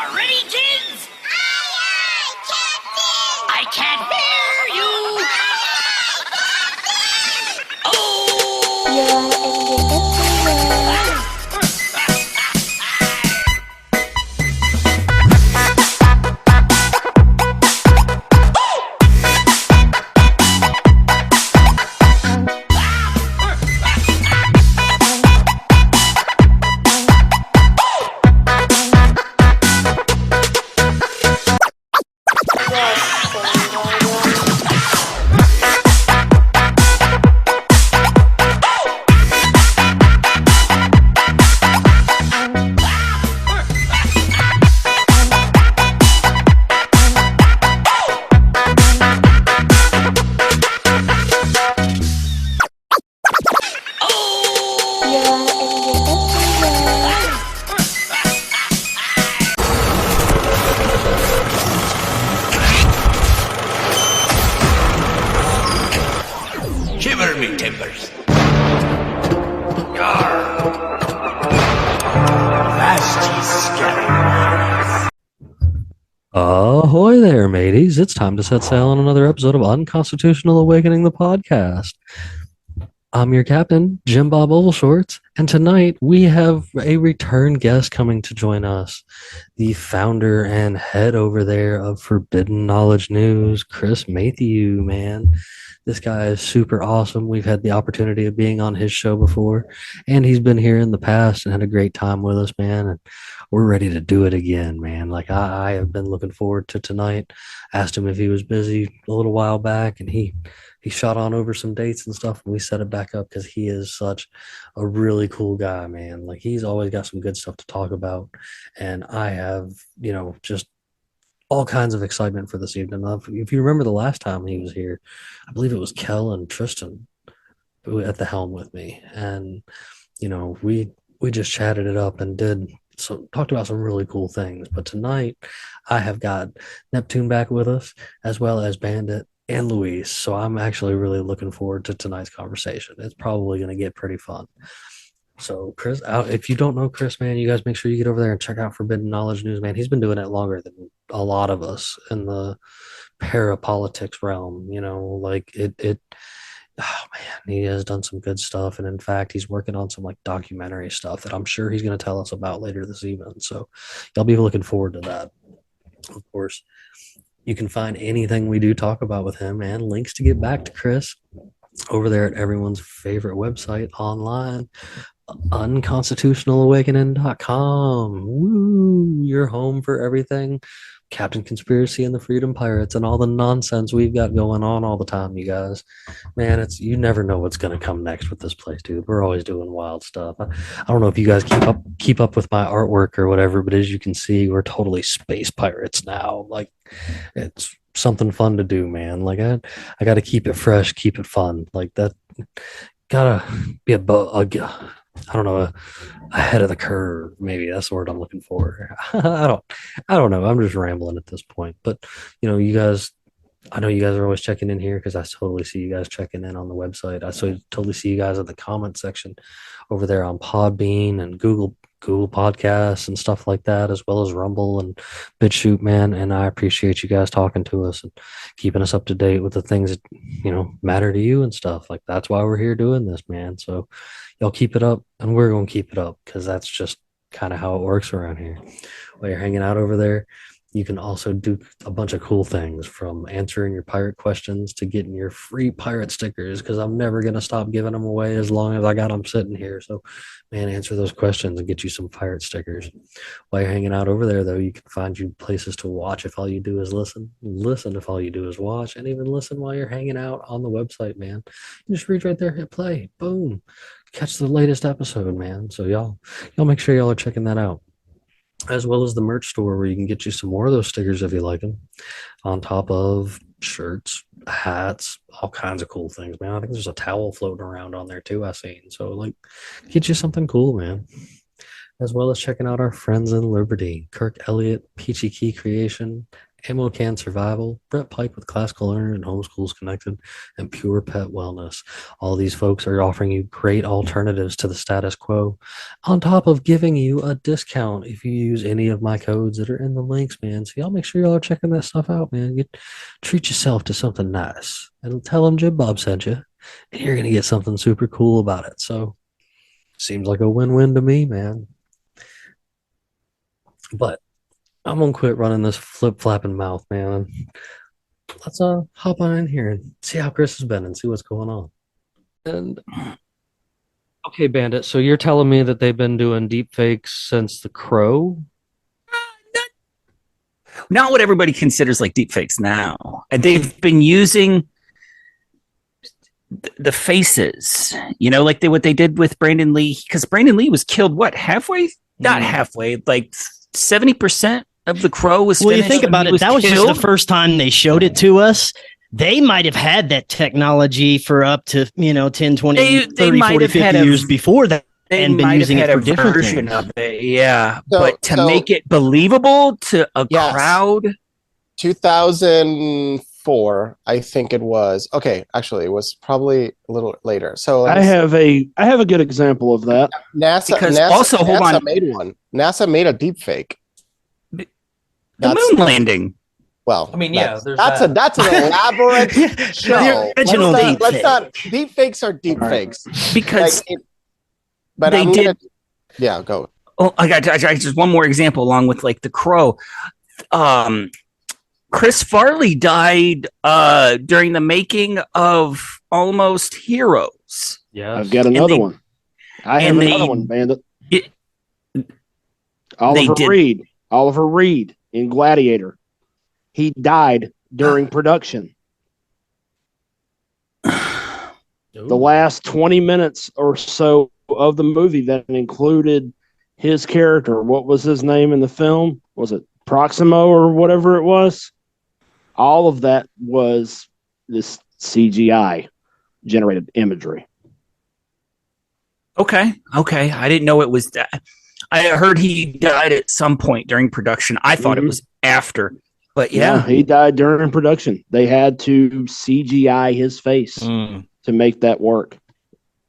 Ready, kids? Aye, Captain! I can't hear you! Shiver me timbers. Ahoy there, mateys. It's time to set sail on another episode of Unconstitutional Awakening, the podcast. I'm your captain, Jim Bob Ovalshorts, and tonight we have a return guest coming to join us, the founder and head over there of Forbidden Knowledge News, Chris Matthew, man. This guy is super awesome. We've had the opportunity of being on his show before, and he's been here in the past and had a great time with us, man. And we're ready to do it again, man. Like I have been looking forward to tonight. Asked him if he was busy a little while back, and he shot on over some dates and stuff, and we set it back up because he is such a really cool guy, man. Like he's always got some good stuff to talk about, and I have, just all kinds of excitement for this evening. If you remember the last time he was here, I believe it was Kel and Tristan at the helm with me, and we just chatted it up and talked about some really cool things. But tonight I have got Neptune back with us, as well as Bandit and Luis. So I'm actually really looking forward to tonight's conversation. It's probably going to get pretty fun. So Chris, if you don't know Chris, man, you guys make sure you get over there and check out Forbidden Knowledge News, man. He's been doing it longer than a lot of us in the parapolitics realm. Oh man, he has done some good stuff, and in fact, he's working on some like documentary stuff that I'm sure he's going to tell us about later this evening. So y'all be looking forward to that. Of course, you can find anything we do talk about with him and links to get back to Chris over there at everyone's favorite website online, unconstitutionalawakening.com. Woo, your home for everything Captain Conspiracy and the Freedom Pirates and all the nonsense we've got going on all the time, you guys. Man, you never know what's going to come next with this place, dude. We're always doing wild stuff. I don't know if you guys keep up with my artwork or whatever, but as you can see, we're totally space pirates now. Like, it's something fun to do, man. Like, I got to keep it fresh, keep it fun. Like, that gotta be ahead of the curve. Maybe that's the word I'm looking for. I don't know. I'm just rambling at this point. But you guys, I know you guys are always checking in here because I totally see you guys checking in on the website. Totally see you guys in the comment section over there on Podbean and Google Podcasts and stuff like that, as well as Rumble and BitChute, man. And I appreciate you guys talking to us and keeping us up to date with the things that matter to you and stuff. Like, that's why we're here doing this, man. So y'all keep it up, and we're gonna keep it up because that's just kind of how it works around here. While you're hanging out over there, you can also do a bunch of cool things, from answering your pirate questions to getting your free pirate stickers, because I'm never going to stop giving them away as long as I got them sitting here. So, man, answer those questions and get you some pirate stickers. While you're hanging out over there, though, you can find you places to watch if all you do is listen if all you do is watch, and even listen while you're hanging out on the website, man. You just reach right there, hit play, boom, catch the latest episode, man. So y'all make sure y'all are checking that out, as well as the merch store where you can get you some more of those stickers if you like them, on top of shirts, hats, all kinds of cool things, man. I think there's a towel floating around on there too, I've seen. So, like, get you something cool, man. As well as checking out our friends in Liberty, Kirk Elliott, Peachy Key Creation, Ammo Can Survival, Brett Pike with Classical Learner and Homeschools Connected, and Pure Pet Wellness. All these folks are offering you great alternatives to the status quo, on top of giving you a discount if you use any of my codes that are in the links, man. So y'all make sure y'all are checking that stuff out, man. Treat yourself to something nice, and tell them Jim Bob sent you, and you're gonna get something super cool about it. So seems like a win-win to me, man. But I'm gonna quit running this flip-flapping mouth, man. Let's hop on in here and see how Chris has been and see what's going on. And okay, Bandit. So you're telling me that they've been doing deep fakes since The Crow? Not what everybody considers like deep fakes now. And they've been using the faces, like what they did with Brandon Lee, because Brandon Lee was killed, halfway? Not halfway, like 70% of The Crow was Well, you finished think about it, that was just the first time they showed it to us. They might have had that technology for up to, 10, 20, 30, 40, 50 years before that and been using it for different things. Of it, yeah. But to make it believable to a crowd. 2004, I think it was. Okay, actually, it was probably a little later. So I have a good example of that. NASA made one. NASA made a deep fake. The moon landing. Well, I mean, yeah, that's an elaborate show. The original deep fakes are deep fakes because but they did. Yeah, go. Oh, I got just one more example along with like The Crow. Chris Farley died during the making of Almost Heroes. Yeah, I've got another one. I have another one, Bandit. Oliver Reed in Gladiator. He died during production. The last 20 minutes or so of the movie that included his character. What was his name in the film? Was it Proximo or whatever it was? All of that was this CGI generated imagery. Okay. I didn't know it was that. I heard he died at some point during production. I thought it was after. But yeah, he died during production. They had to CGI his face to make that work.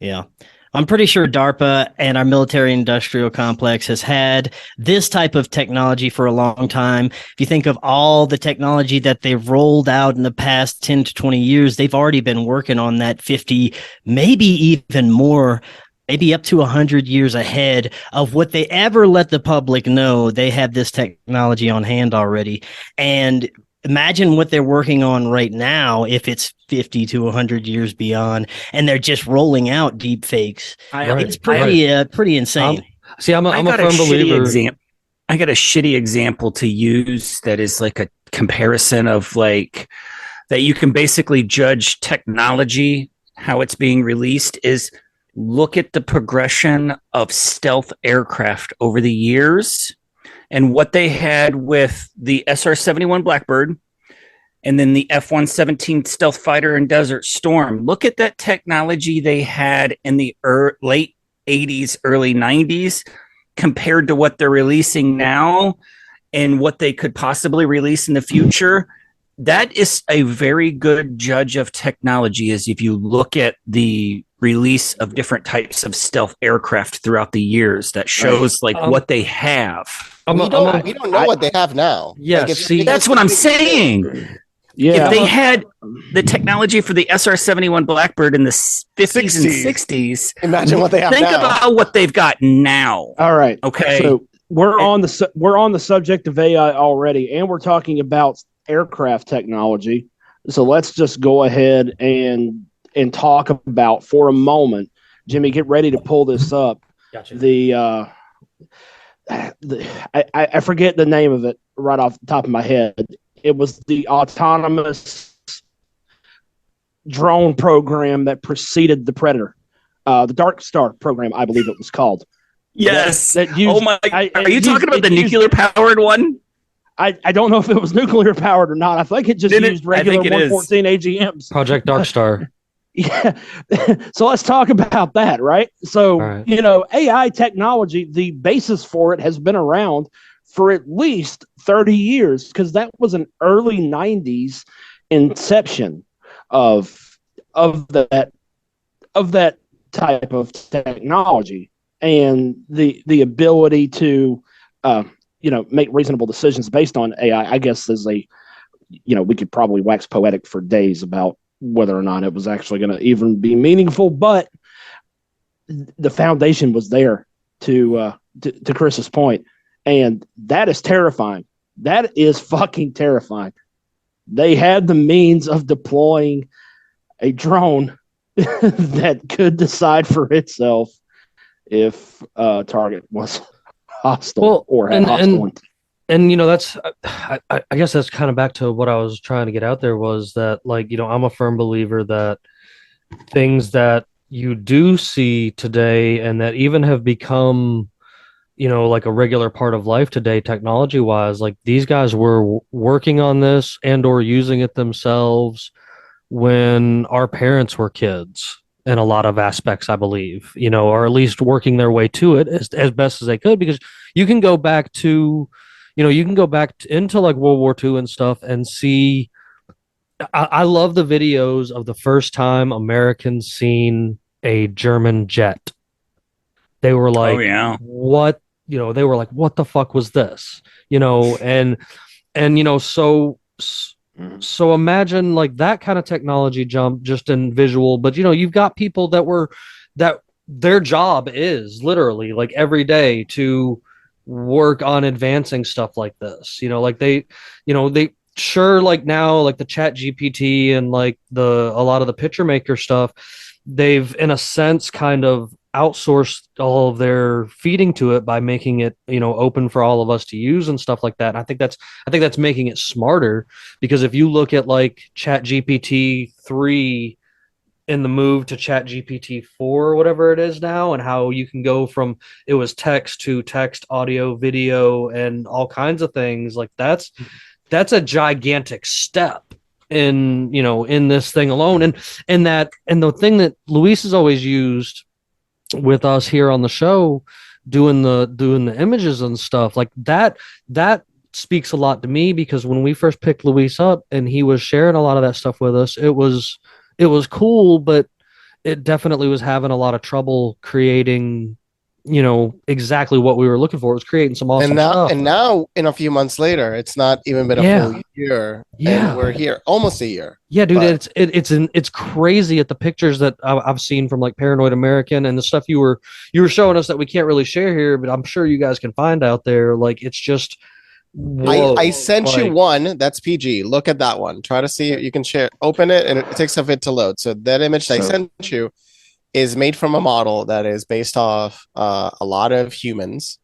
Yeah. I'm pretty sure DARPA and our military industrial complex has had this type of technology for a long time. If you think of all the technology that they've rolled out in the past 10 to 20 years, they've already been working on that 50, maybe even more, maybe up to 100 years ahead of what they ever let the public know. They have this technology on hand already. And imagine what they're working on right now if it's 50 to 100 years beyond, and they're just rolling out deep fakes. It's pretty insane. I'm a firm believer. I got a shitty example to use that is like a comparison of like that you can basically judge technology, how it's being released is look at the progression of stealth aircraft over the years and what they had with the SR-71 Blackbird and then the F-117 stealth fighter and Desert Storm. Look at that technology they had in the late 80s, early 90s compared to what they're releasing now and what they could possibly release in the future. That is a very good judge of technology, is if you look at the release of different types of stealth aircraft throughout the years, that shows like what they have. We don't know what they have now. Yes, that's what I'm saying. Yeah. If they had the technology for the SR-71 Blackbird in the 50s and 60s, imagine what they have think now. about what they've got now. All right. Okay. So we're on the subject of AI already, and we're talking about aircraft technology. So let's just go ahead and talk about for a moment. Jimmy, get ready to pull this up. Gotcha. I forget the name of it right off the top of my head. It was the autonomous drone program that preceded the Predator, the Dark Star program, I believe it was called. Yes. Are you talking about the nuclear powered one? I don't know if it was nuclear powered or not. I think it just used regular 114 AGMs. Project Dark Star. Yeah. So let's talk about that, right? So, right. AI technology, the basis for it has been around for at least 30 years, because that was an early 90s inception of that type of technology, and the ability to make reasonable decisions based on AI. I guess is we could probably wax poetic for days about whether or not it was actually going to even be meaningful, but the foundation was there to Chris's point, and that is terrifying. That is fucking terrifying. They had the means of deploying a drone that could decide for itself if a target was hostile or had hostile intent. And that's I guess that's kind of back to what I was trying to get out there, was that I'm a firm believer that things that you do see today and that even have become like a regular part of life today, technology wise, like these guys were working on this and or using it themselves when our parents were kids in a lot of aspects, I believe, or at least working their way to it as best as they could, because you can go back to into like World War II and stuff and see. I love the videos of the first time Americans seen a German jet. They were like, oh yeah, what, they were like, what the fuck was this? And so imagine like that kind of technology jump just in visual, but you've got people that their job is literally like every day to work on advancing stuff like this. Like they sure, like now, like the Chat GPT and like a lot of the picture maker stuff, they've in a sense kind of outsourced all of their feeding to it by making it open for all of us to use and stuff like that. And I think that's making it smarter, because if you look at like Chat GPT 3 in the move to Chat GPT 4 or whatever it is now, and how you can go from it was text to text, audio, video, and all kinds of things, like that's a gigantic step in in this thing alone. And the thing that Luis has always used with us here on the show, doing the images and stuff like that speaks a lot to me, because when we first picked Luis up and he was sharing a lot of that stuff with us, it was cool, but it definitely was having a lot of trouble creating exactly what we were looking for. It was creating some awesome stuff. And now in a few months later, it's not even been a full year. Yeah. And we're here almost a year. Yeah, dude, it's crazy at the pictures that I've seen from like Paranoid American and the stuff you were showing us that we can't really share here, but I'm sure you guys can find out there. Like it's just whoa, I sent you one that's PG. Look at that one. Try to see it. You can share. Open it, and it takes a bit to load. So that image I sent you is made from a model that is based off a lot of humans,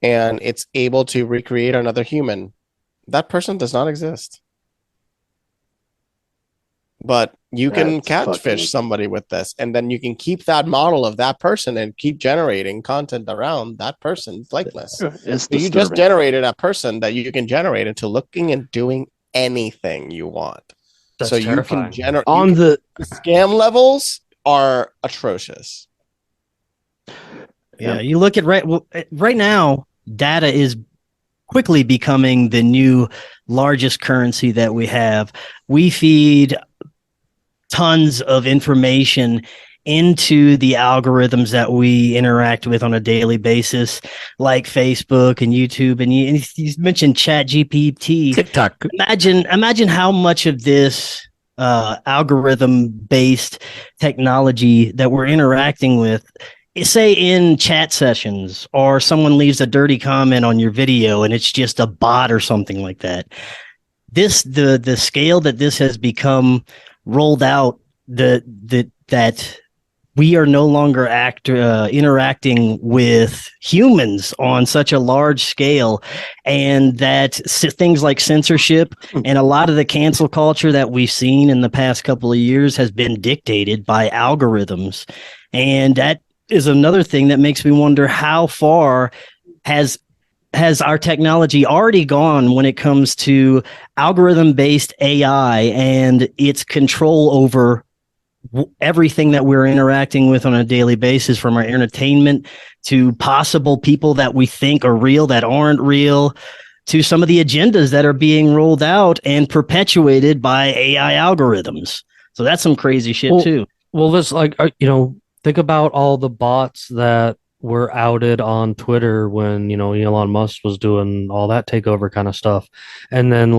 and it's able to recreate another human. That person does not exist. But you can catfish somebody with this, and then you can keep that model of that person and keep generating content around that person's likeness. So you just generated a person that you can generate into looking and doing anything you want. That's so terrifying. You can generate on the scam levels are atrocious. Yeah, you look at right now, data is quickly becoming the new largest currency that we have. We feed tons of information into the algorithms that we interact with on a daily basis, like Facebook and YouTube. And you mentioned Chat GPT, TikTok. Imagine how much of this algorithm-based technology that we're interacting with, say in chat sessions, or someone leaves a dirty comment on your video and it's just a bot or something like that. The scale that this has become rolled out, that we are no longer interacting with humans on such a large scale, and that things like censorship and a lot of the cancel culture that we've seen in the past couple of years has been dictated by algorithms. And that is another thing that makes me wonder, how far has our technology already gone when it comes to algorithm-based AI and its control over everything that we're interacting with on a daily basis, from our entertainment to possible people that we think are real that aren't real, to some of the agendas that are being rolled out and perpetuated by AI algorithms. So that's some crazy shit too. Well, this think about all the bots that were outed on Twitter when Elon Musk was doing all that takeover kind of stuff, and then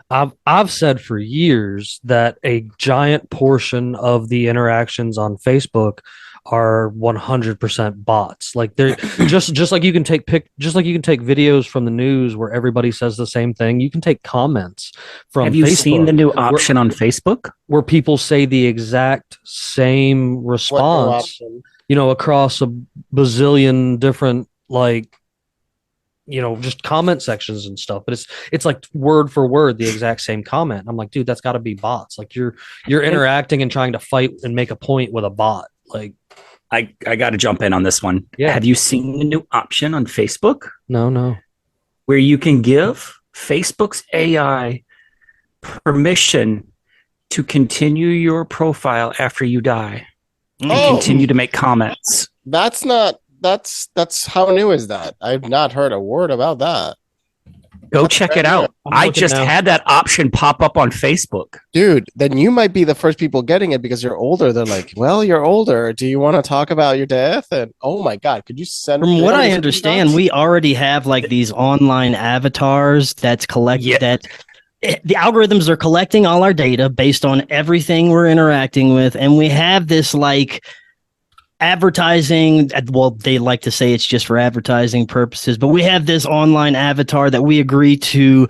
I've said for years that a giant portion of the interactions on Facebook are 100% bots. Like they're just like you can take videos from the news where everybody says the same thing. You can take comments from Have you Facebook seen the new option on Facebook? where people say the exact same response, across a bazillion different just comment sections and stuff, but it's like word for word the exact same comment. I'm like, dude, that's got to be bots. Like you're interacting and trying to fight and make a point with a bot. Like, I got to jump in on this one. Yeah. Have you seen the new option on Facebook No. where you can give Facebook's AI permission to continue your profile after you die and continue to make comments? That's how new is that? I've not heard a word about that. Go check it out. I just had that option pop up on Facebook. Dude, then you might be the first people getting it because you're older. They're like, well, you're older. Do you want to talk about your death? And oh my God, could you send From what I understand, we already have these online avatars that's collected that the algorithms are collecting all our data based on everything we're interacting with. And we have this advertising. Well, they like to say it's just for advertising purposes, but we have this online avatar that we agree to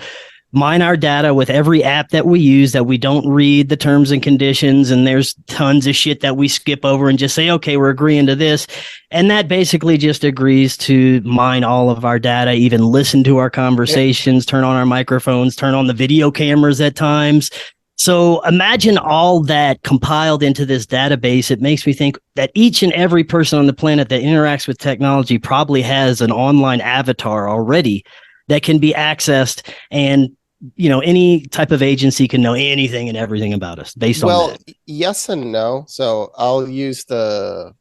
mine our data with every app that we use, that we don't read the terms and conditions. And there's tons of shit that we skip over and just say, okay, we're agreeing to this. And that basically just agrees to mine all of our data, even listen to our conversations, turn on our microphones, turn on the video cameras at times. So imagine all that compiled into this database. It makes me think that each and every person on the planet that interacts with technology probably has an online avatar already that can be accessed, and any type of agency can know anything and everything about us based on that. Well, yes and no. So I'll use the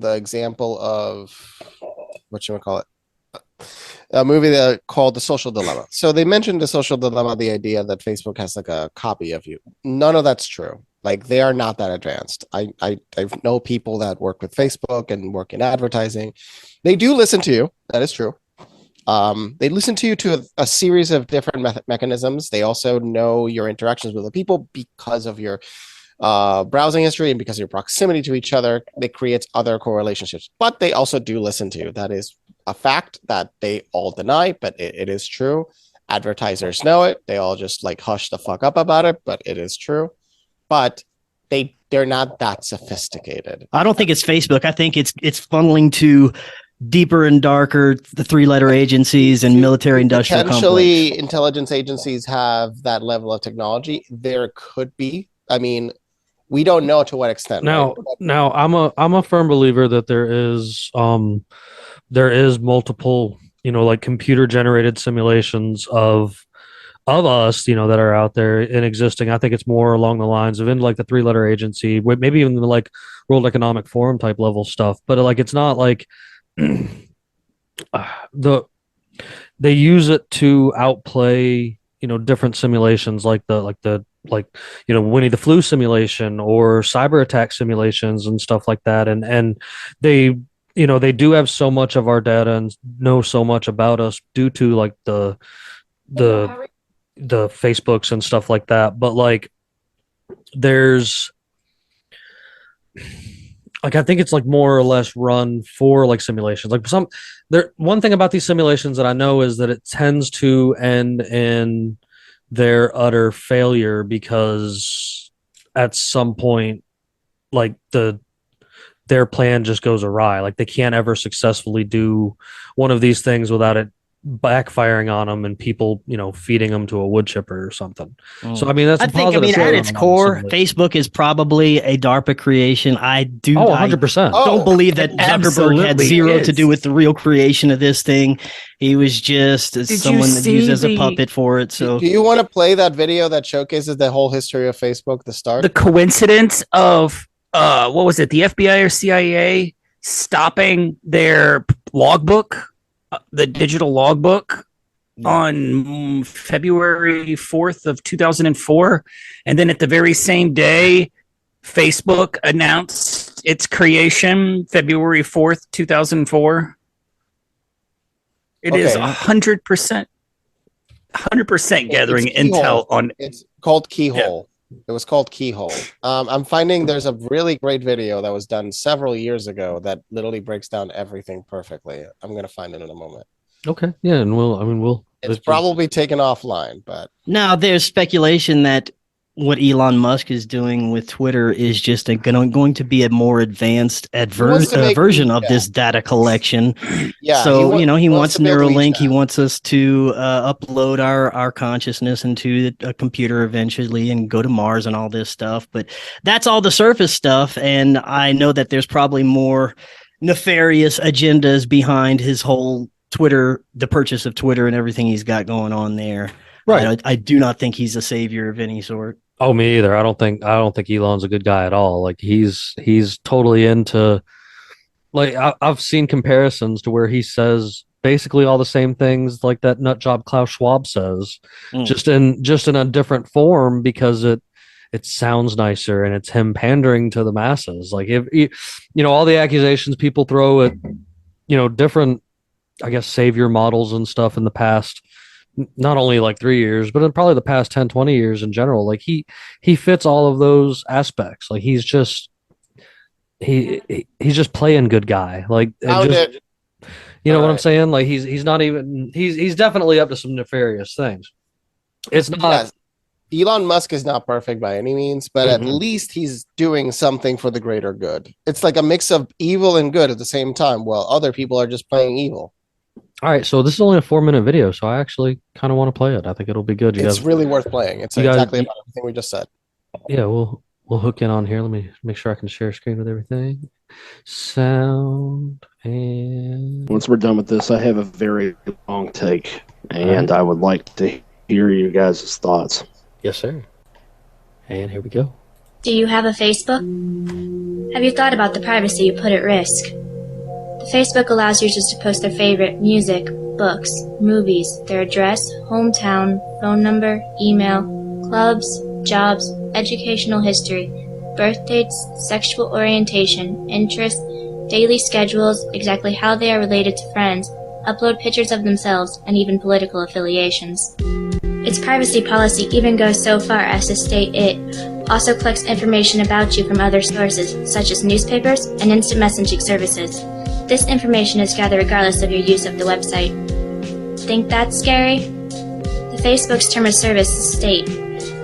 example of what you want to call it. A movie called The Social Dilemma. So they mentioned The Social Dilemma, the idea that Facebook has a copy of you. None of that's true. They are not that advanced. I know people that work with Facebook and work in advertising. They do listen to you. That is true. They listen to you to a series of different mechanisms. They also know your interactions with the people because of your browsing history and because of your proximity to each other. They create other correlationships, but they also do listen to you. That is a fact that they all deny, but it is true. Advertisers know it. They all just hush the fuck up about it, but it is true. But they're not that sophisticated. I don't think it's Facebook. I think it's funneling to deeper and darker, the three-letter agencies and military industrial complex. Potentially, intelligence agencies have that level of technology. There could be. I mean, we don't know to what extent. Now, I'm a firm believer that there is multiple, computer generated simulations of us, that are out there and existing. I think it's more along the lines of in the three-letter agency, maybe even the World Economic Forum type level stuff. But it's not they use it to outplay, different simulations like Winnie the Pooh simulation or cyber attack simulations and stuff like that. And they do have so much of our data and know so much about us due to the Facebooks and stuff like that. But there's I think it's more or less run for simulations. One thing about these simulations that I know is that it tends to end in their utter failure because at some point their plan just goes awry. They can't ever successfully do one of these things without it backfiring on him and people, feeding him to a wood chipper or something. So I mean, that's I think, I mean, at its core, Facebook is probably a DARPA creation. I do. 100%. I don't believe that Zuckerberg had zero to do with the real creation of this thing. He was just someone that used as a puppet for it. So, do you want to play that video that showcases the whole history of Facebook? The start, the coincidence of what was it? The FBI or CIA stopping their logbook, the digital logbook, on February 4th of 2004, and then at the very same day, Facebook announced its creation, February 4th, 2004. It is 100%, 100% gathering intel on. It's called Keyhole. Yeah. It was called Keyhole. I'm finding there's a really great video that was done several years ago that literally breaks down everything perfectly. I'm gonna find it in a moment. Okay, yeah, and it's probably taken offline, but now there's speculation that what Elon Musk is doing with Twitter is just going to be a more advanced version of this data collection. Yeah. So, he wants Neuralink. He wants us to upload our consciousness into a computer eventually and go to Mars and all this stuff. But that's all the surface stuff. And I know that there's probably more nefarious agendas behind his whole Twitter, the purchase of Twitter and everything he's got going on there. Right. I do not think he's a savior of any sort. Oh, me either. I don't think Elon's a good guy at all. Like he's totally into, like I've seen comparisons to where he says basically all the same things like that nut job Klaus Schwab says, just in a different form because it sounds nicer and it's him pandering to the masses. Like if all the accusations people throw at different, I guess, savior models and stuff in the past. Not only like 3 years, but in probably the past 10, 20 years in general, like he fits all of those aspects. Like he's just playing good guy. Like what I'm saying? Like he's not even he's definitely up to some nefarious things. It's not. Yes. Elon Musk is not perfect by any means, but at least he's doing something for the greater good. It's like a mix of evil and good at the same time, while other people are just playing evil. All right, so this is only a 4-minute video, so I actually kind of want to play it. I think it'll be good. It's really worth playing. It's exactly about everything we just said. Yeah, we'll hook in on here. Let me make sure I can share screen with everything. Sound and once we're done with this, I have a very long take, and I would like to hear you guys' thoughts. Yes, sir. And here we go. Do you have a Facebook? Have you thought about the privacy you put at risk? Facebook allows users to post their favorite music, books, movies, their address, hometown, phone number, email, clubs, jobs, educational history, birth dates, sexual orientation, interests, daily schedules, exactly how they are related to friends, upload pictures of themselves, and even political affiliations. Its privacy policy even goes so far as to state it also collects information about you from other sources, such as newspapers and instant messaging services. This information is gathered regardless of your use of the website. Think that's scary? The Facebook's term of service state,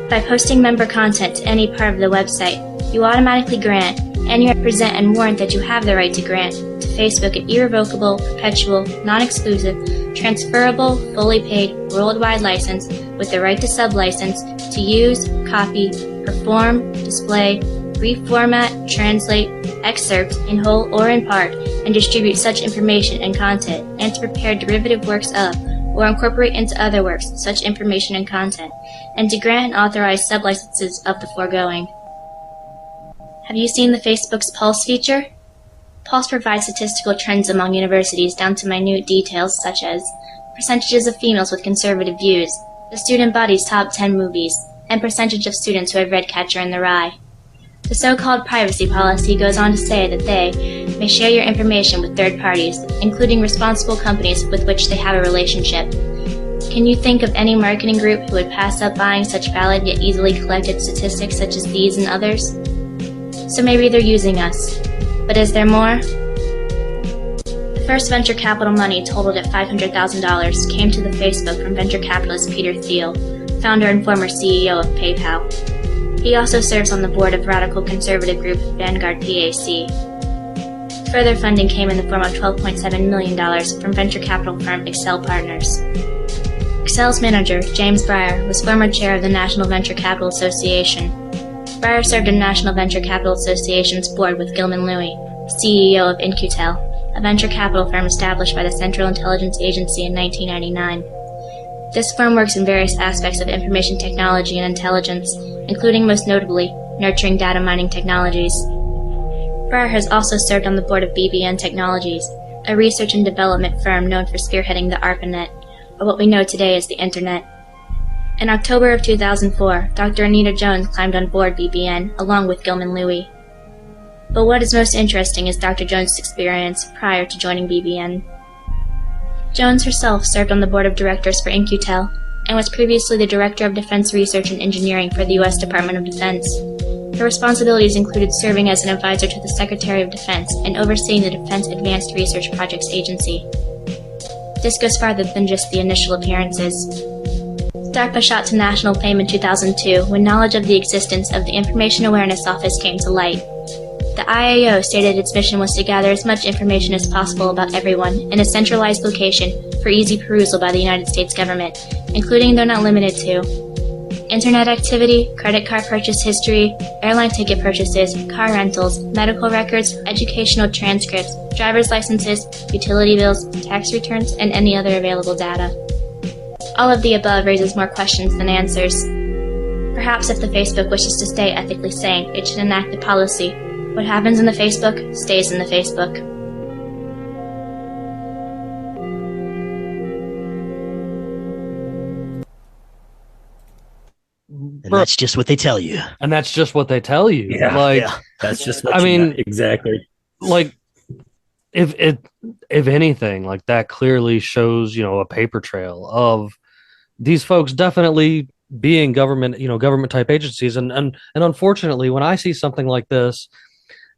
by posting member content to any part of the website, you automatically grant, and you represent and warrant that you have the right to grant, to Facebook an irrevocable, perpetual, non-exclusive, transferable, fully paid, worldwide license with the right to sub-license to use, copy, perform, display, reformat, translate, excerpt, in whole or in part, and distribute such information and content, and to prepare derivative works of, or incorporate into other works, such information and content, and to grant and authorize sublicenses of the foregoing. Have you seen the Facebook's Pulse feature? Pulse provides statistical trends among universities down to minute details such as percentages of females with conservative views, the student body's top 10 movies, and percentage of students who have read Catcher in the Rye. The so-called privacy policy goes on to say that they may share your information with third parties, including responsible companies with which they have a relationship. Can you think of any marketing group who would pass up buying such valid yet easily collected statistics such as these and others? So maybe they're using us. But is there more? The first venture capital money totaled at $500,000 came to the Facebook from venture capitalist Peter Thiel, founder and former CEO of PayPal. He also serves on the board of radical conservative group Vanguard PAC. Further funding came in the form of $12.7 million from venture capital firm Excel Partners. Excel's manager, James Breyer, was former chair of the National Venture Capital Association. Breyer served on National Venture Capital Association's board with Gilman Louie, CEO of InQtel, a venture capital firm established by the Central Intelligence Agency in 1999. This firm works in various aspects of information technology and intelligence, including most notably, nurturing data mining technologies. Breyer has also served on the board of BBN Technologies, a research and development firm known for spearheading the ARPANET, or what we know today as the Internet. In October of 2004, Dr. Anita Jones climbed on board BBN along with Gilman Louie. But what is most interesting is Dr. Jones' experience prior to joining BBN. Jones herself served on the board of directors for InQtel and was previously the Director of Defense Research and Engineering for the U.S. Department of Defense. Her responsibilities included serving as an advisor to the Secretary of Defense and overseeing the Defense Advanced Research Projects Agency. This goes farther than just the initial appearances. DARPA shot to national fame in 2002 when knowledge of the existence of the Information Awareness Office came to light. The IAO stated its mission was to gather as much information as possible about everyone in a centralized location for easy perusal by the United States government, including though not limited to Internet activity, credit card purchase history, airline ticket purchases, car rentals, medical records, educational transcripts, driver's licenses, utility bills, tax returns, and any other available data. All of the above raises more questions than answers. Perhaps if the Facebook wishes to stay ethically sane, it should enact a policy. What happens in the Facebook stays in the Facebook. And that's just what they tell you. And that's just what they tell you. Yeah. Like, That's just what I mean, know. Exactly. like if anything, like that clearly shows, a paper trail of these folks definitely being government type agencies. And unfortunately, when I see something like this,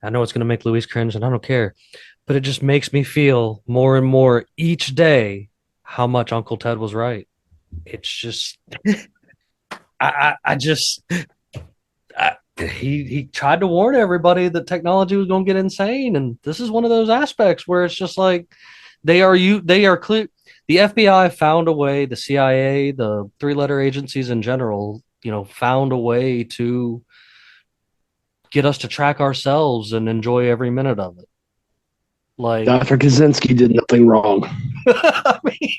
I know it's going to make Louise cringe and I don't care, but it just makes me feel more and more each day how much Uncle Ted was right. It's just, he tried to warn everybody that technology was going to get insane. And this is one of those aspects where it's just like, they are clear. The FBI found a way, the CIA, the three-letter agencies in general, found a way to get us to track ourselves and enjoy every minute of it. Like Dr. Kaczynski did nothing wrong. I mean,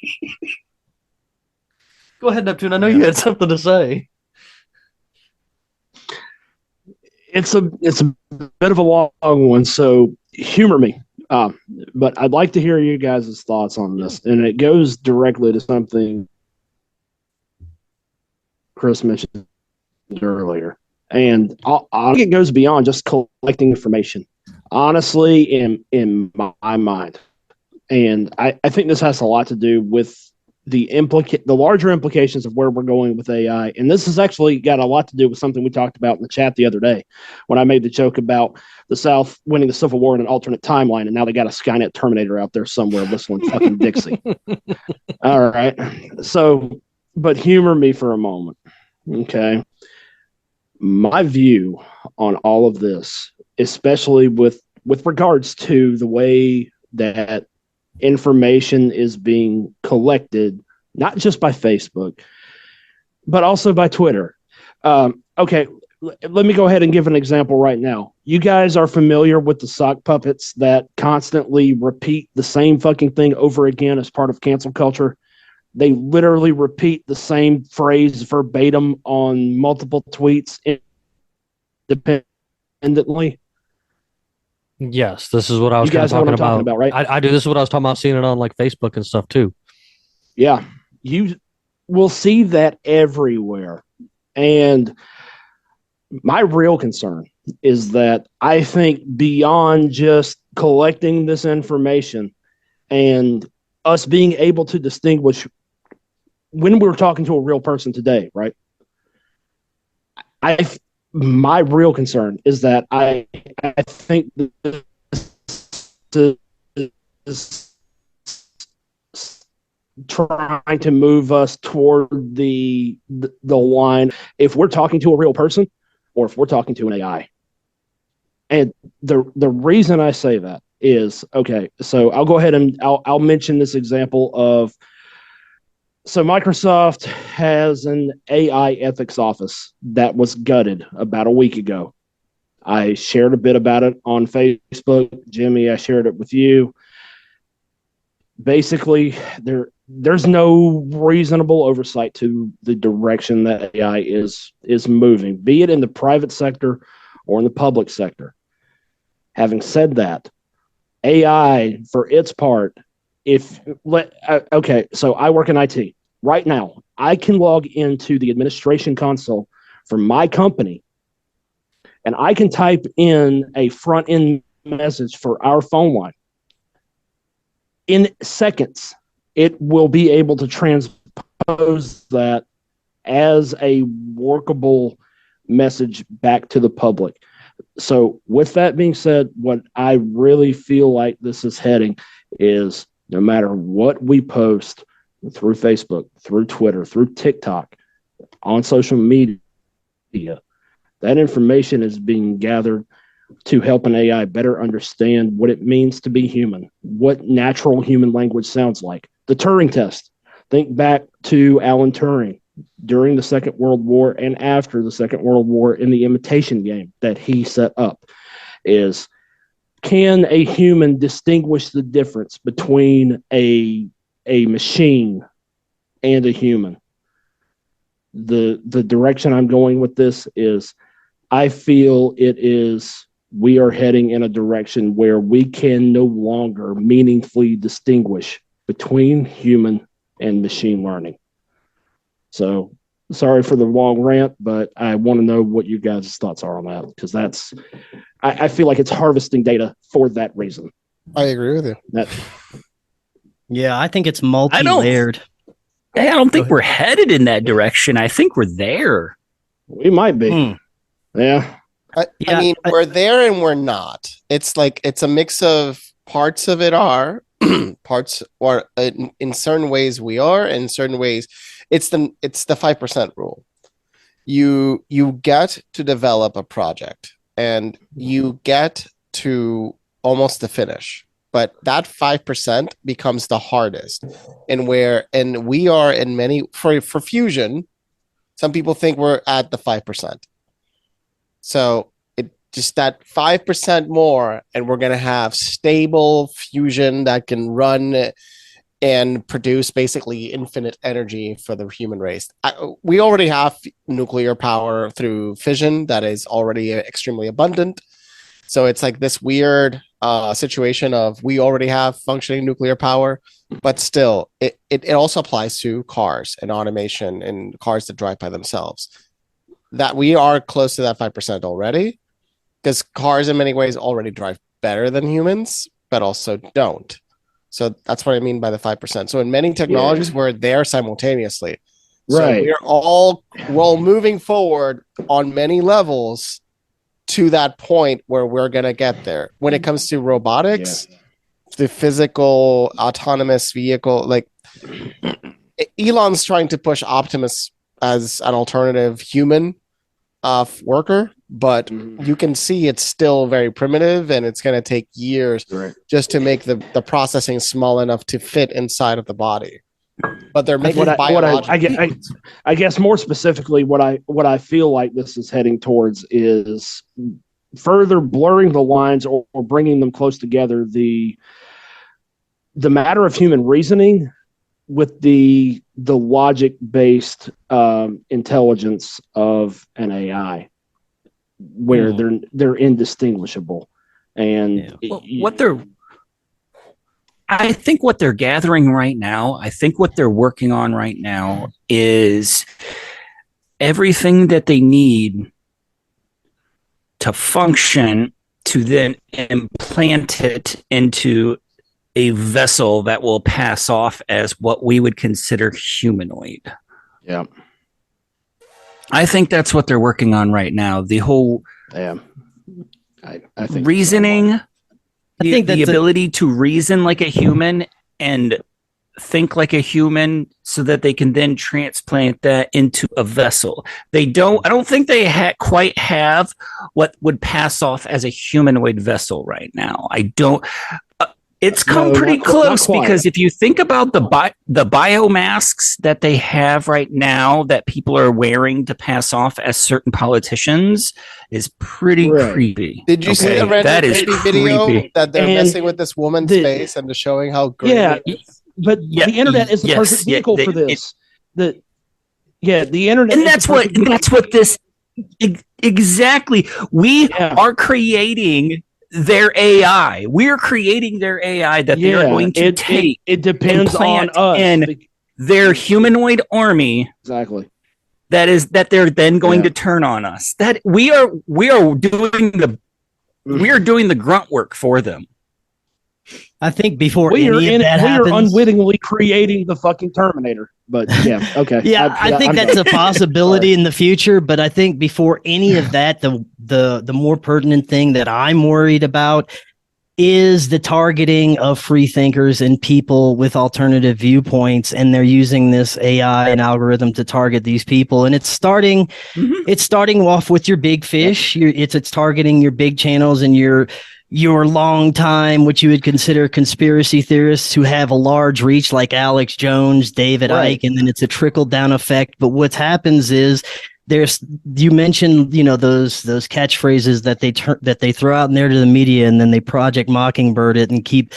go ahead, Neptune. I know you had something to say. It's a bit of a long one, so humor me. But I'd like to hear you guys' thoughts on this, and it goes directly to something Chris mentioned earlier. And I think it goes beyond just collecting information, honestly, in my mind. And I think this has a lot to do with the larger implications of where we're going with AI. And this has actually got a lot to do with something we talked about in the chat the other day when I made the joke about the South winning the Civil War in an alternate timeline, and now they got a Skynet Terminator out there somewhere whistling fucking Dixie. All right. So, but humor me for a moment. Okay. My view on all of this, especially with regards to the way that information is being collected, not just by Facebook, but also by Twitter. Okay, let me go ahead and give an example right now. You guys are familiar with the sock puppets that constantly repeat the same fucking thing over again as part of cancel culture. They literally repeat the same phrase verbatim on multiple tweets independently. Yes, this is what I was You guys know what I'm talking about, right? I do. This is what I was talking about, seeing it on like Facebook and stuff too. Yeah, you will see that everywhere. And my real concern is that I think beyond just collecting this information and us being able to distinguish when we're talking to a real person today, right? My real concern is that I think this is trying to move us toward the line if we're talking to a real person or if we're talking to an AI. And the reason I say that is okay. So I'll go ahead and I'll mention this example of. So Microsoft has an AI ethics office that was gutted about a week ago. I shared a bit about it on Facebook. Jimmy, I shared it with you. Basically, there's no reasonable oversight to the direction that AI is moving, be it in the private sector or in the public sector. Having said that, AI, for its part, so I work in IT. Right now, I can log into the administration console for my company, and I can type in a front-end message for our phone line. In seconds, it will be able to transpose that as a workable message back to the public. So with that being said, what I really feel like this is heading is no matter what we post through Facebook, through Twitter, through TikTok, on social media, that information is being gathered to help an AI better understand what it means to be human, what natural human language sounds like. The Turing test. Think back to Alan Turing during the Second World War and after the Second World War in the imitation game that he set up is, can a human distinguish the difference between a machine and a human? The direction I'm going with this is I feel we are heading in a direction where we can no longer meaningfully distinguish between human and machine learning. So sorry for the long rant, but I want to know what you guys' thoughts are on that, because I feel like it's harvesting data for that reason. I agree with you. Yeah, I think it's multi-layered. I don't think we're headed in that direction. I think we're there. We might be. Yeah. I mean, we're there and we're not. It's like it's a mix of parts of it are parts, or in certain ways we are, in certain ways it's the 5% rule. You get to develop a project and you get to almost the finish, but that 5% becomes the hardest. And we are in many for fusion, some people think we're at the 5%. So just that 5% more, and we're going to have stable fusion that can run and produce basically infinite energy for the human race. We already have nuclear power through fission that is already extremely abundant. So it's like this weird situation of we already have functioning nuclear power, but still, it also applies to cars and automation and cars that drive by themselves. That we are close to that 5% already, because cars in many ways already drive better than humans, but also don't. So that's what I mean by the 5%. So in many technologies, we're there simultaneously. Right. So we're all moving forward on many levels to that point where we're going to get there. When it comes to robotics, the physical autonomous vehicle, like Elon's trying to push Optimus as an alternative human worker, but you can see it's still very primitive, and it's going to take years just to make the processing small enough to fit inside of the body. But they're making I guess more specifically, what I feel like this is heading towards is further blurring the lines or bringing them close together. The matter of human reasoning with the logic-based intelligence of an AI, where they're indistinguishable, and I think what they're gathering right now, I think what they're working on right now is everything that they need to function to then implant it into a vessel that will pass off as what we would consider humanoid. Yeah. I think that's what they're working on right now. The whole I think reasoning, the ability to reason like a human and think like a human so that they can then transplant that into a vessel. I don't think they quite have what would pass off as a humanoid vessel right now. I don't. It's come pretty close because if you think about the biomasks that they have right now that people are wearing to pass off as certain politicians is pretty creepy. Did you see the that is video creepy. that they're messing with this woman's face and they're showing how great it is? But the internet is the perfect vehicle for this. The internet, and that's what this exactly. We are creating their AI. We're creating their AI that they are going to take. It depends on us in their humanoid army. Exactly. That they're then going to turn on us. That we are doing the grunt work for them. I think before we are happens, unwittingly creating the fucking Terminator. But yeah, okay. I think that's a possibility in the future. But I think before any of that, the more pertinent thing that I'm worried about is the targeting of free thinkers and people with alternative viewpoints, and they're using this AI and algorithm to target these people. And it's starting off with your big fish. It's targeting your big channels and your long time, what you would consider conspiracy theorists who have a large reach, like Alex Jones, David Icke, and then it's a trickle down effect. But what happens is you mentioned, those catchphrases that they throw out in there to the media, and then they Project Mockingbird it and keep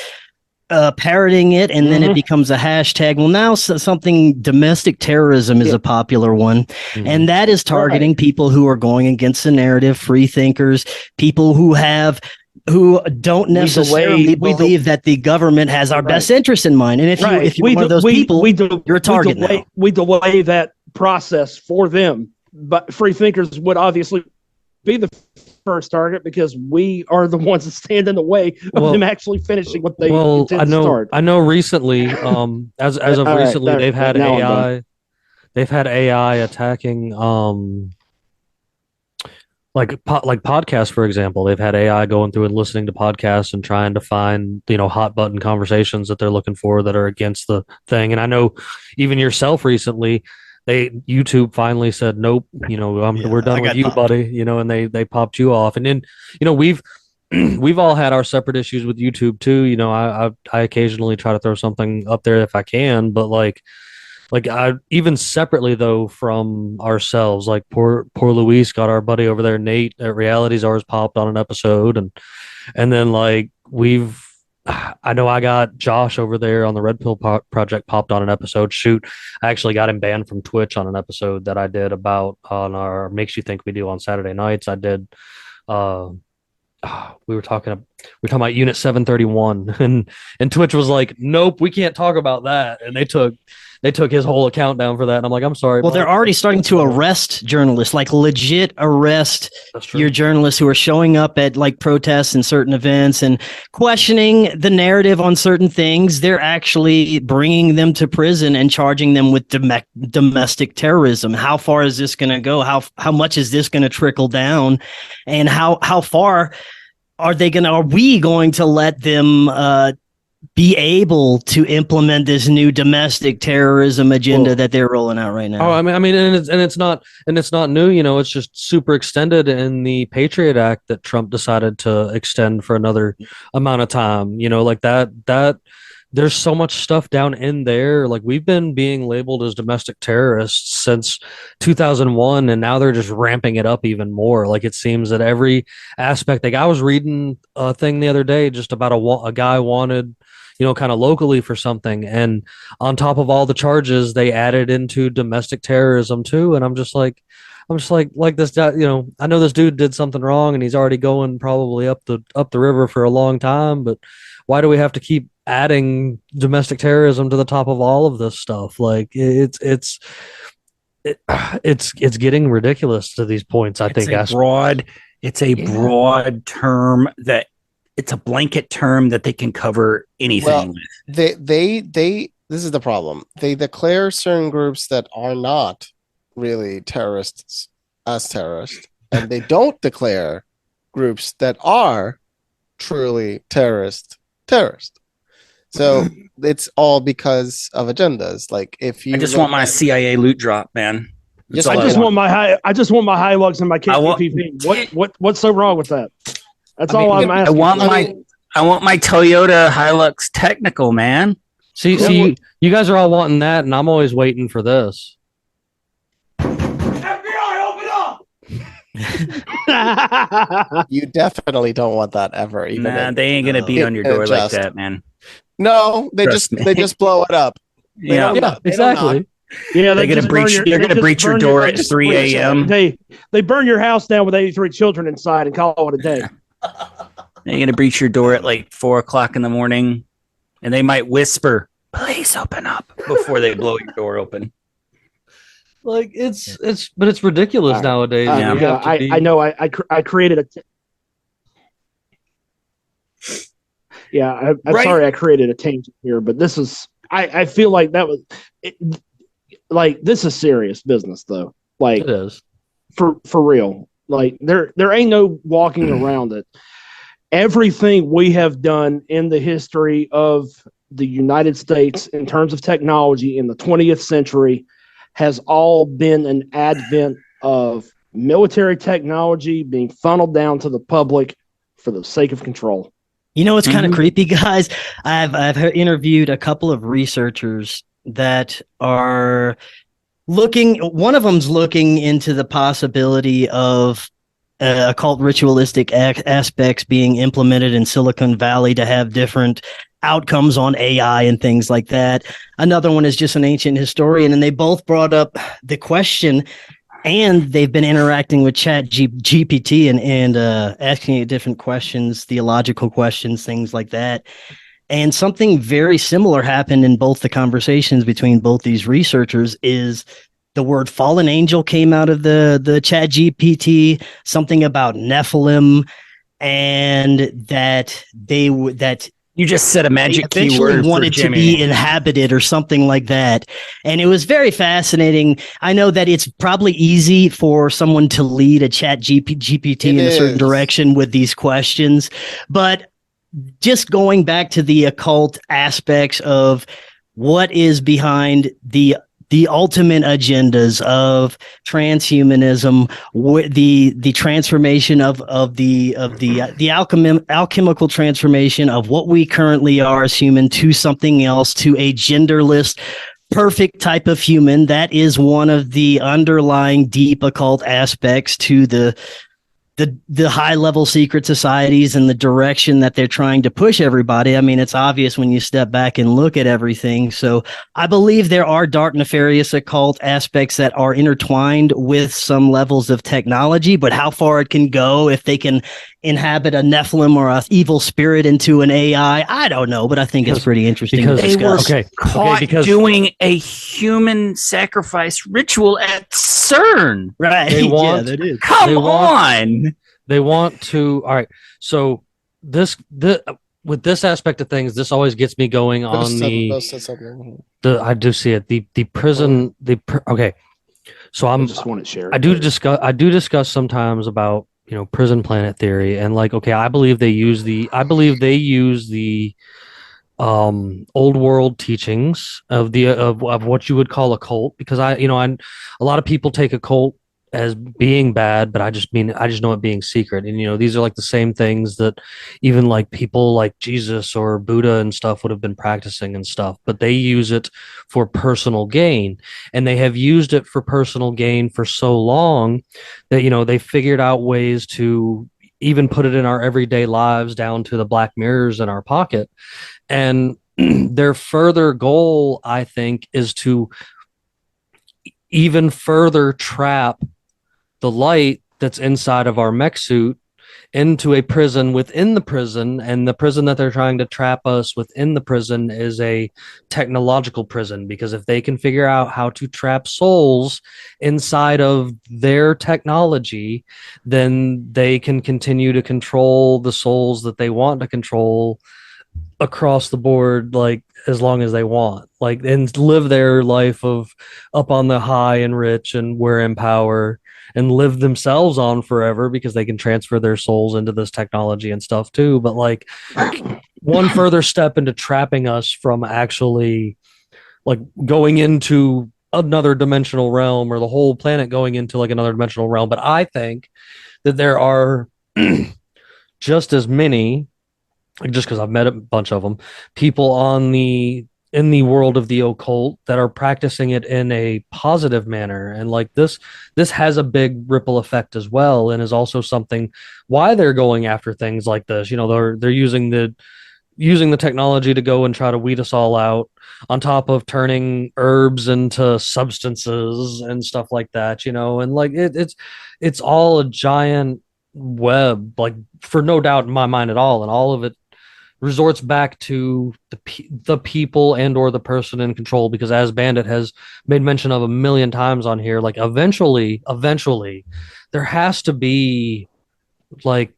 parroting it, and then it becomes a hashtag. Well, now something domestic terrorism is a popular one, and that is targeting people who are going against the narrative, free thinkers, people who don't necessarily believe that the government has our best interest in mind. And if you're one of those people, you're a target now. We delay that process for them. But free thinkers would obviously be the first target because we are the ones that stand in the way of them actually finishing what they intend to start. I know recently, as of recently, they've had AI. They've had AI attacking like podcasts, for example. They've had AI going through and listening to podcasts and trying to find hot button conversations that they're looking for that are against the thing. And I know even yourself recently, YouTube finally said nope. We're done with you, buddy. And they popped you off. And then we've all had our separate issues with YouTube too. I occasionally try to throw something up there if I can, but like I even separately though from ourselves, like poor Luis got our buddy over there, Nate at Reality Czars popped on an episode, and then like I know I got Josh over there on the Red Pill Project popped on an episode. Shoot, I actually got him banned from Twitch on an episode that I did on our Makes You Think We Do on Saturday nights. I did. We were talking about Unit 731, and Twitch was like, nope, we can't talk about that, and they took his whole account down for that. And I'm like, I'm sorry. Well, they're already starting to arrest journalists, like legit arrest your journalists who are showing up at like protests and certain events and questioning the narrative on certain things. They're actually bringing them to prison and charging them with domestic terrorism. How far is this going to go? How much is this going to trickle down? And how far are we going to let them be able to implement this new domestic terrorism agenda that they're rolling out right now? Oh, I mean, and it's not new. It's just super extended in the Patriot Act that Trump decided to extend for another amount of time. Like that. There's so much stuff down in there. Like we've been being labeled as domestic terrorists since 2001, and now they're just ramping it up even more. Like it seems that every aspect. Like I was reading a thing the other day just about a guy wanted, kind of locally for something, and on top of all the charges, they added into domestic terrorism too. And I'm just like this guy. I know this dude did something wrong, and he's already going probably up the river for a long time. But why do we have to keep adding domestic terrorism to the top of all of this stuff? Like it's getting ridiculous to these points. It's a broad term that it's a blanket term that they can cover anything with. They this is the problem. They declare certain groups that are not really terrorists as terrorists, and they don't declare groups that are truly terrorist. So it's all because of agendas. Like if you I just want my CIA loot drop, man. That's all I just want my Hilux and my KPV. What's so wrong with that? That's all I'm asking. I want my Toyota Hilux Technical, man. See, you guys are all wanting that, and I'm always waiting for this. You definitely don't want that ever. Even they ain't gonna be on your door like that, man. No, they just blow it up. Yeah, exactly. Yeah, they're gonna breach your door at 3 a.m. They burn your house down with 83 children inside and call it a day. They're gonna breach your door at like 4 o'clock in the morning, and they might whisper, "Please open up," before they blow your door open. Like but it's ridiculous nowadays. I know. I created I'm sorry I created a tangent here, but this is I feel like that was like this is serious business though. Like it is for real. Like there ain't no walking around it. Everything we have done in the history of the United States in terms of technology in the 20th century has all been an advent of military technology being funneled down to the public for the sake of control. You know, it's kind of creepy, guys. I've interviewed a couple of researchers that are one of them's looking into the possibility of occult ritualistic aspects being implemented in Silicon Valley to have different outcomes on AI and things like that. Another one is just an ancient historian, and they both brought up the question, and they've been interacting with GPT and asking it different questions, theological questions, things like that. And something very similar happened in both the conversations between both these researchers is the word fallen angel came out of the chat GPT, something about Nephilim, and that you just said a magic keyword wanted to be inhabited or something like that. And it was very fascinating. I know that it's probably easy for someone to lead a chat GPT in a certain direction with these questions, but just going back to the occult aspects of what is behind the ultimate agendas of transhumanism, the transformation of the alchemical transformation of what we currently are as human to something else, to a genderless, perfect type of human. That is one of the underlying deep occult aspects to the high level secret societies and the direction that they're trying to push everybody. I mean, it's obvious when you step back and look at everything. So I believe there are dark, nefarious occult aspects that are intertwined with some levels of technology, but how far it can go, if they can inhabit a Nephilim or an evil spirit into an AI, I don't know, but I think it's pretty interesting to discuss. They were caught doing a human sacrifice ritual at CERN. Right. That is. Come on. They want to. All right. So with this aspect of things, this always gets me going on I do see it. The prison. Okay. So I just want to share. I do discuss sometimes about prison planet theory, and like, okay, I believe they use the old world teachings of what you would call a cult, because a lot of people take a cult as being bad, but I just know it being secret. And these are like the same things that even like people like Jesus or Buddha and stuff would have been practicing and stuff, but they use it for personal gain, and they have used it for personal gain for so long that they figured out ways to even put it in our everyday lives, down to the black mirrors in our pocket. And their further goal, I think, is to even further trap the light that's inside of our mech suit into a prison within the prison. And the prison that they're trying to trap us within the prison is a technological prison, because if they can figure out how to trap souls inside of their technology, then they can continue to control the souls that they want to control across the board, like as long as they want, like, and live their life of up on the high and rich, and we're in power. and live themselves on forever because they can transfer their souls into this technology and stuff too. But like one further step into trapping us from actually like going into another dimensional realm, or the whole planet going into like another dimensional realm. But I think that there are just as many, like just because I've met a bunch of them, people in the world of the occult that are practicing it in a positive manner. And like this has a big ripple effect as well, and is also something why they're going after things like this. They're using the technology to go and try to weed us all out, on top of turning herbs into substances and stuff like that, and like it's all a giant web, like, for no doubt in my mind at all. And all of it resorts back to the people and or the person in control, because as Bandit has made mention of a million times on here, like eventually there has to be like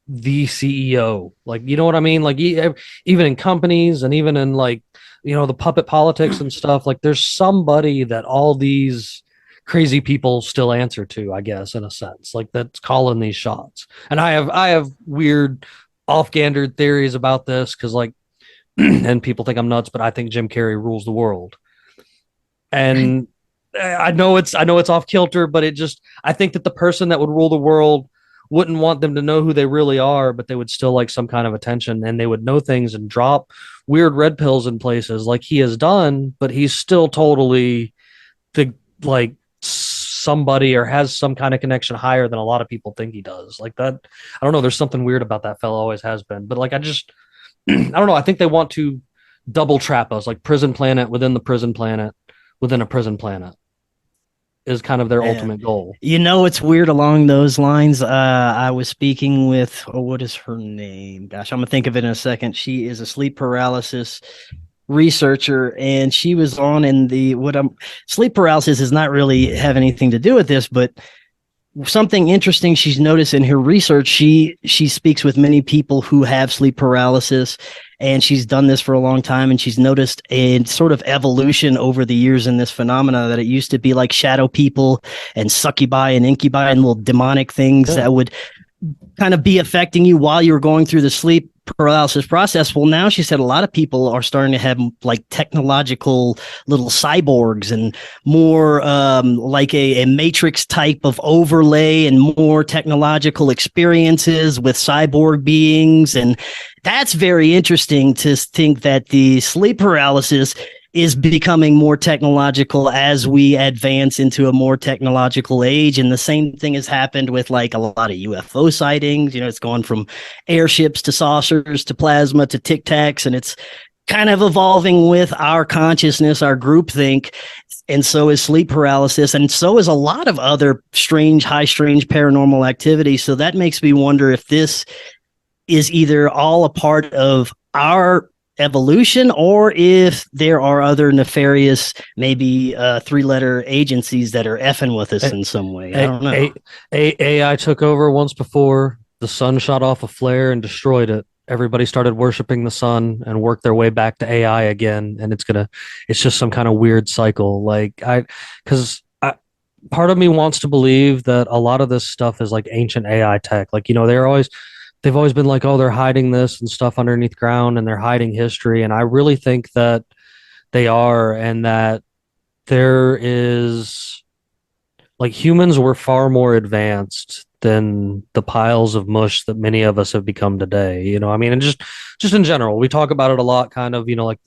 the CEO, like, you know what I mean? Like even in companies and even in like, the puppet politics and stuff, like there's somebody that all these crazy people still answer to, I guess, in a sense, like that's calling these shots. And I have weird off-gandered theories about this, because like and people think I'm nuts, but I think Jim Carrey rules the world. And I know it's off kilter, but I think that the person that would rule the world wouldn't want them to know who they really are, but they would still like some kind of attention, and they would know things and drop weird red pills in places like he has done, but he's still totally like somebody, or has some kind of connection higher than a lot of people think he does. Like that, I don't know. There's something weird about that fellow, always has been. But like, I don't know. I think they want to double trap us, like prison planet within the prison planet within a prison planet is kind of their ultimate goal. It's weird along those lines. I was speaking with, what is her name? Gosh, I'm gonna think of it in a second. She is a sleep paralysis researcher, and she was on in sleep paralysis does not really have anything to do with this, but something interesting she's noticed in her research, she speaks with many people who have sleep paralysis, and she's done this for a long time, and she's noticed a sort of evolution over the years in this phenomena, that it used to be like shadow people and succubi and incubi and little demonic things that would kind of be affecting you while you were going through the sleep paralysis process. Well, now she said a lot of people are starting to have like technological little cyborgs, and more like a matrix type of overlay, and more technological experiences with cyborg beings. And that's very interesting to think that the sleep paralysis is becoming more technological as we advance into a more technological age. And the same thing has happened with like a lot of UFO sightings. It's gone from airships to saucers to plasma to Tic Tacs, and it's kind of evolving with our consciousness, our groupthink. And so is sleep paralysis, and so is a lot of other strange paranormal activity. So that makes me wonder if this is either all a part of our evolution, or if there are other nefarious, maybe 3-letter agencies that are effing with us in some way. I don't know. AI took over once before. The sun shot off a flare and destroyed it. Everybody started worshiping the sun and worked their way back to AI again. And it's just some kind of weird cycle. Part of me wants to believe that a lot of this stuff is like ancient AI tech. Like, they've always been like, oh, they're hiding this and stuff underneath ground, and they're hiding history. And I really think that they are, and that there is like, humans were far more advanced than the piles of mush that many of us have become today. And just in general, we talk about it a lot, kind of, like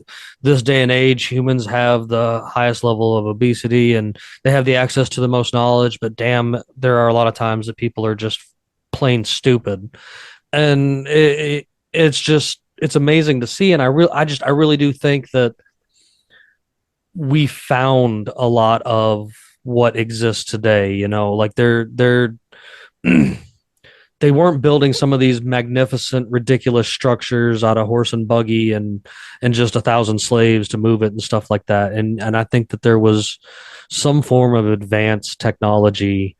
this day and age, humans have the highest level of obesity and they have the access to the most knowledge, but damn, there are a lot of times that people are just plain stupid. And it's amazing to see. And I really do think that we found a lot of what exists today, like they weren't building some of these magnificent, ridiculous structures out of horse and buggy and just 1,000 slaves to move it and stuff like that. And I think that there was some form of advanced technology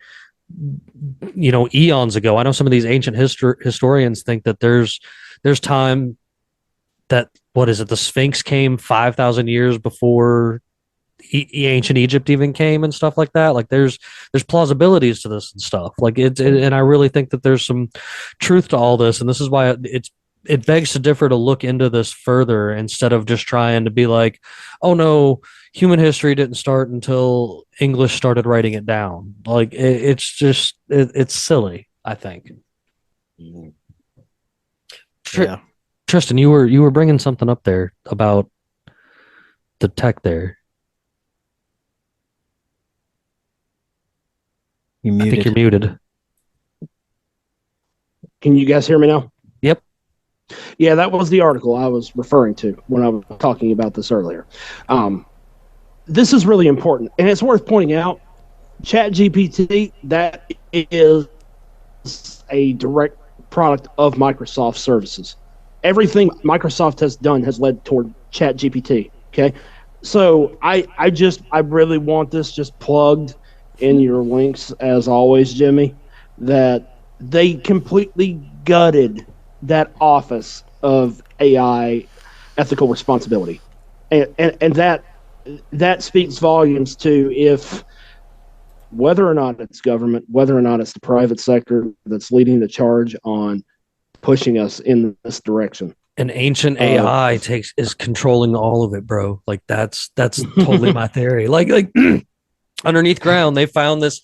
eons ago. I know some of these ancient historians think that there's time that, what is it, the Sphinx came 5,000 years before ancient Egypt even came and stuff like that. Like there's plausibilities to this and stuff. Like and I really think that there's some truth to all this, and this is why it begs to differ to look into this further instead of just trying to be like, oh no, human history didn't start until English started writing it down. Like it's silly, I think. Yeah. Tristan, you were bringing something up there about the tech there. You're I muted. think you're muted. Can you guys hear me now? Yep. Yeah, that was the article I was referring to when I was talking about this earlier. This is really important, and it's worth pointing out, ChatGPT, that is a direct product of Microsoft services. Everything Microsoft has done has led toward ChatGPT, okay? So I really want this just plugged in your links, as always, Jimmy, that they completely gutted that office of AI ethical responsibility. And that speaks volumes to if whether or not it's government, whether or not it's the private sector that's leading the charge on pushing us in this direction. An ancient AI is controlling all of it, bro. Like that's totally my theory. Like underneath ground, they found this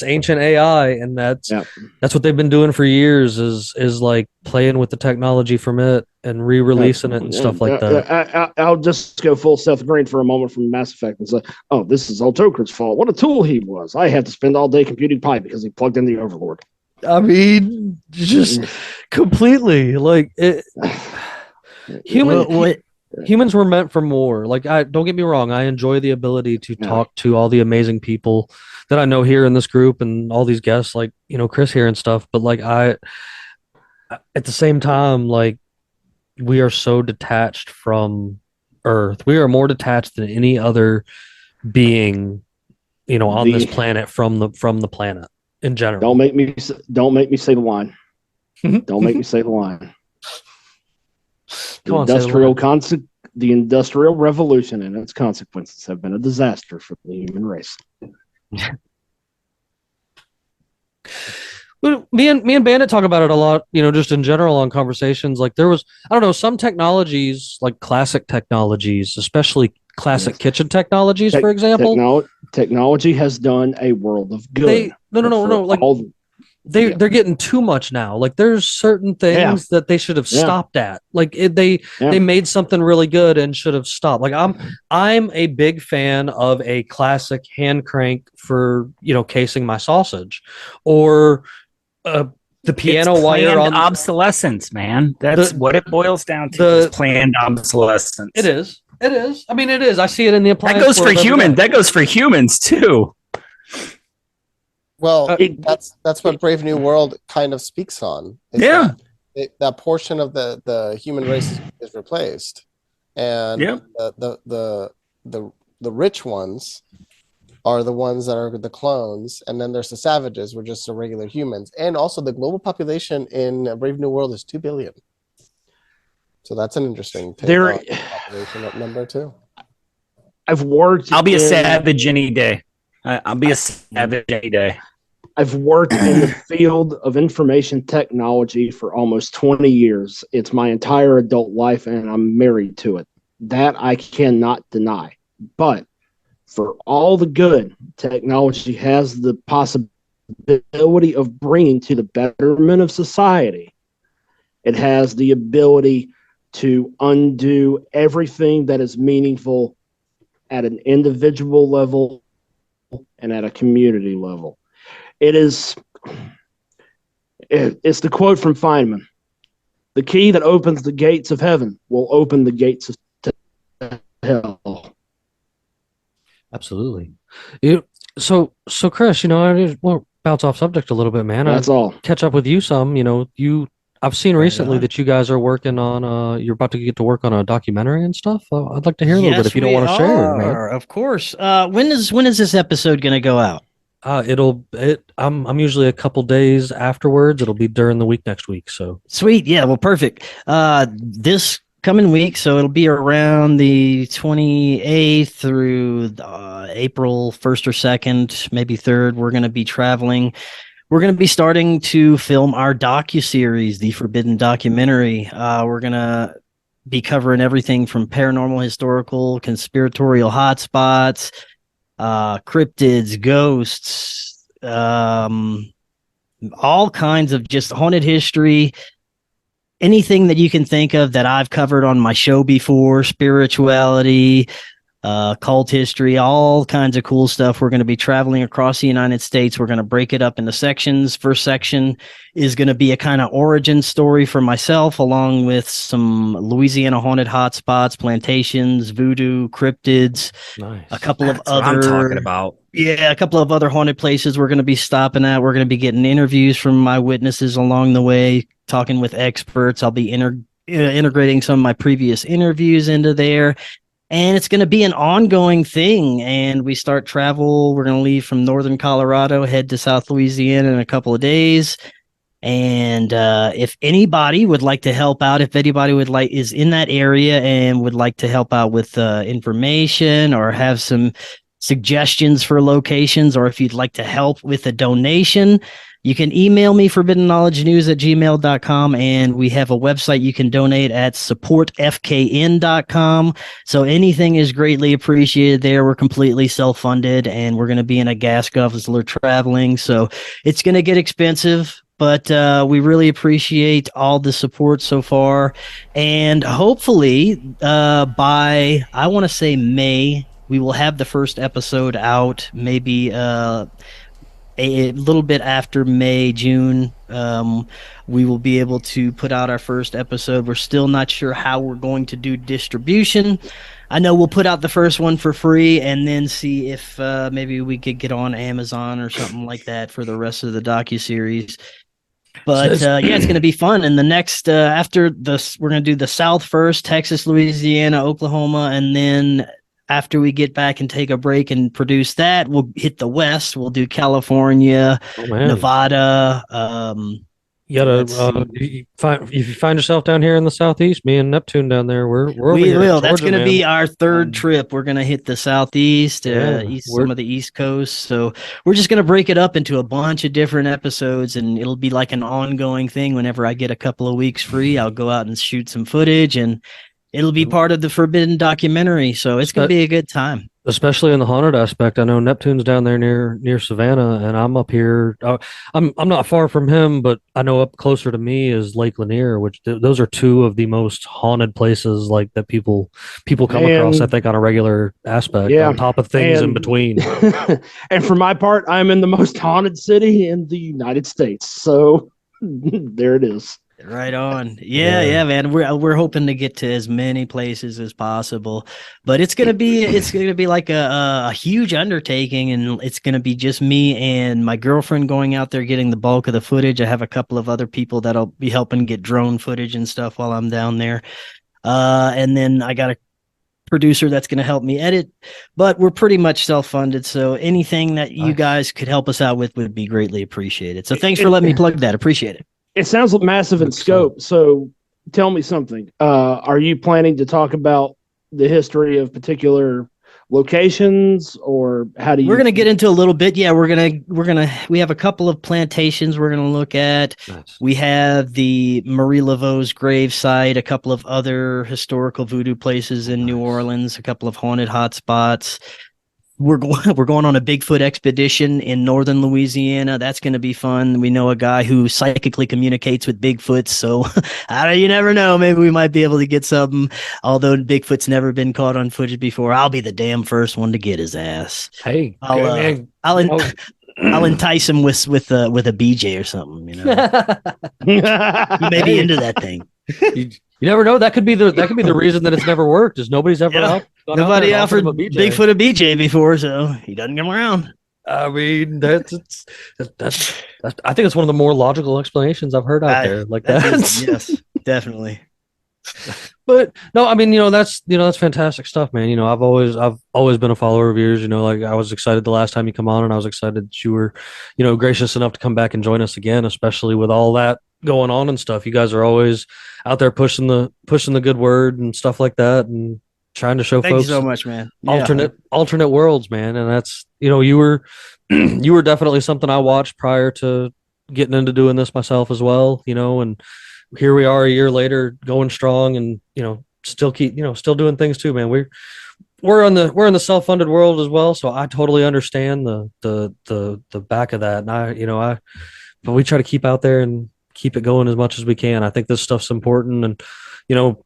ancient AI, and that's what they've been doing for years. Is like playing with the technology from it and re-releasing it and stuff like that. I'll just go full Seth Green for a moment from Mass Effect and say, "Oh, this is all Joker's fault. What a tool he was. I had to spend all day computing pi because he plugged in the Overlord." I mean, just completely like it. Humans were meant for more. Like, don't get me wrong, I enjoy the ability to talk to all the amazing people that I know here in this group and all these guests, like, you know, Chris here and stuff. But like, at the same time, like, we are so detached from Earth. We are more detached than any other being, you know, on this planet from the planet in general. Don't make me say the line. Don't make me say the line. The Industrial Revolution and its consequences have been a disaster for the human race. Well, me and Bandit talk about it a lot, you know, just in general on conversations. Like there was, I don't know, some technologies, like classic technologies, especially classic kitchen technologies, for example. Technology has done a world of good. They're getting too much now. Like there's certain things that they should have stopped at. Like they made something really good and should have stopped. Like I'm a big fan of a classic hand crank for, you know, casing my sausage, or the piano wire on obsolescence, man. That's what it boils down to. Is planned obsolescence. It is. I mean, it is. I see it in the appliance. That goes for humans. That goes for humans too. Well, that's what Brave New World kind of speaks on. That portion of the human race is replaced, and the rich ones are the ones that are the clones, and then there's the savages, which are just the regular humans. And also, the global population in Brave New World is 2 billion. So that's an interesting population number too. I'll be a savage any day. I'll be a savage any day. I've worked in the field of information technology for almost 20 years. It's my entire adult life, and I'm married to it. That I cannot deny. But for all the good technology has the possibility of bringing to the betterment of society, it has the ability to undo everything that is meaningful at an individual level and at a community level. It's the quote from Feynman: "The key that opens the gates of heaven will open the gates of hell." Absolutely. So Chris, you know, I won't bounce off subject a little bit, man. That's all. Catch up with you some. You know, I've seen recently that you guys are working on. You're about to get to work on a documentary and stuff. I'd like to hear a little bit if you don't want to share, man. Of course. When is this episode going to go out? I'm usually a couple days afterwards. It'll be during the week next week. So sweet. Yeah. Well, perfect. This coming week. So it'll be around the 28th through April 1st or 2nd, maybe 3rd. We're going to be traveling. We're going to be starting to film our docuseries, The Forbidden Documentary. We're going to be covering everything from paranormal, historical, conspiratorial hotspots, cryptids, ghosts, all kinds of just haunted history, anything that you can think of that I've covered on my show before, spirituality, cult history, all kinds of cool stuff. We're going to be traveling across the United States. We're going to break it up into sections. First section is going to be a kind of origin story for myself, along with some Louisiana haunted hotspots, plantations, voodoo, cryptids, Nice. a couple That's of what other I'm talking about. Yeah, a couple of other haunted places we're going to be stopping at. We're going to be getting interviews from my witnesses along the way, talking with experts. I'll be integrating some of my previous interviews into there. And it's going to be an ongoing thing. And we start travel. We're going to leave from northern Colorado, head to South Louisiana in a couple of days. And if anybody would like to help out, if anybody is in that area and would like to help out with information or have some suggestions for locations, or if you'd like to help with a donation, you can email me forbiddenknowledgenews@gmail.com, and we have a website you can donate at supportfkn.com. So anything is greatly appreciated there. We're completely self-funded, and we're going to be in a gas guzzler traveling, so it's going to get expensive, but we really appreciate all the support so far. And hopefully by, I want to say May, we will have the first episode out, maybe a little bit after May, June. We will be able to put out our first episode. We're still not sure how we're going to do distribution. I know we'll put out the first one for free and then see if maybe we could get on Amazon or something like that for the rest of the docuseries. But yeah, it's going to be fun. And the next, after this, we're going to do the South first, Texas, Louisiana, Oklahoma, and then after we get back and take a break and produce that, we'll hit the West. We'll do California, Nevada. You gotta if you find yourself down here in the Southeast, me and Neptune down there, we're over we here will. in That's Georgia, going to man. be our third trip. We're going to hit the Southeast, Yeah, some of the East Coast. So we're just going to break it up into a bunch of different episodes, and it'll be like an ongoing thing. Whenever I get a couple of weeks free, I'll go out and shoot some footage, and it'll be part of the Forbidden Documentary. So it's going to be a good time. Especially in the haunted aspect. I know Neptune's down there near Savannah, and I'm up here. I'm not far from him, but I know up closer to me is Lake Lanier, which those are two of the most haunted places like that people come across, I think, on a regular aspect. Yeah, on top of things in between. And for my part, I'm in the most haunted city in the United States. So there it is. Right on. Yeah, man. We're hoping to get to as many places as possible, but it's gonna be like a huge undertaking, and it's gonna be just me and my girlfriend going out there getting the bulk of the footage. I have a couple of other people that'll be helping get drone footage and stuff while I'm down there, and then I got a producer that's going to help me edit, but we're pretty much self-funded, so anything that you guys could help us out with would be greatly appreciated. So thanks for letting me plug that. Appreciate it. It sounds massive in scope. So tell me something. Are you planning to talk about the history of particular locations, or how do you? We're going to get into a little bit. Yeah, we have a couple of plantations we're going to look at. Nice. We have the Marie Laveau's grave site, a couple of other historical voodoo places in New Orleans, a couple of haunted hotspots. We're going on a Bigfoot expedition in northern Louisiana. That's going to be fun. We know a guy who psychically communicates with Bigfoot, so you never know. Maybe we might be able to get something. Although Bigfoot's never been caught on footage before, I'll be the damn first one to get his ass. Hey, I'll entice him with a BJ or something. You know, he may be into that thing. You never know. That could be the reason that it's never worked. Is nobody's ever nobody offered Bigfoot a BJ before, so he doesn't come around. I mean, that's I think it's one of the more logical explanations I've heard out there. Like that. Yes, definitely. But no, I mean, that's fantastic stuff, man. I've always been a follower of yours. Like I was excited the last time you come on, and I was excited that you were, gracious enough to come back and join us again, especially with all that going on and stuff. You guys are always out there pushing the good word and stuff like that, and trying to show Thank folks you so much, man. alternate worlds, man. And that's, you were you were definitely something I watched prior to getting into doing this myself as well, and here we are a year later going strong, and still doing things too, man. We're in the self-funded world as well, so I totally understand the back of that. And but we try to keep out there and keep it going as much as we can. I think this stuff's important, and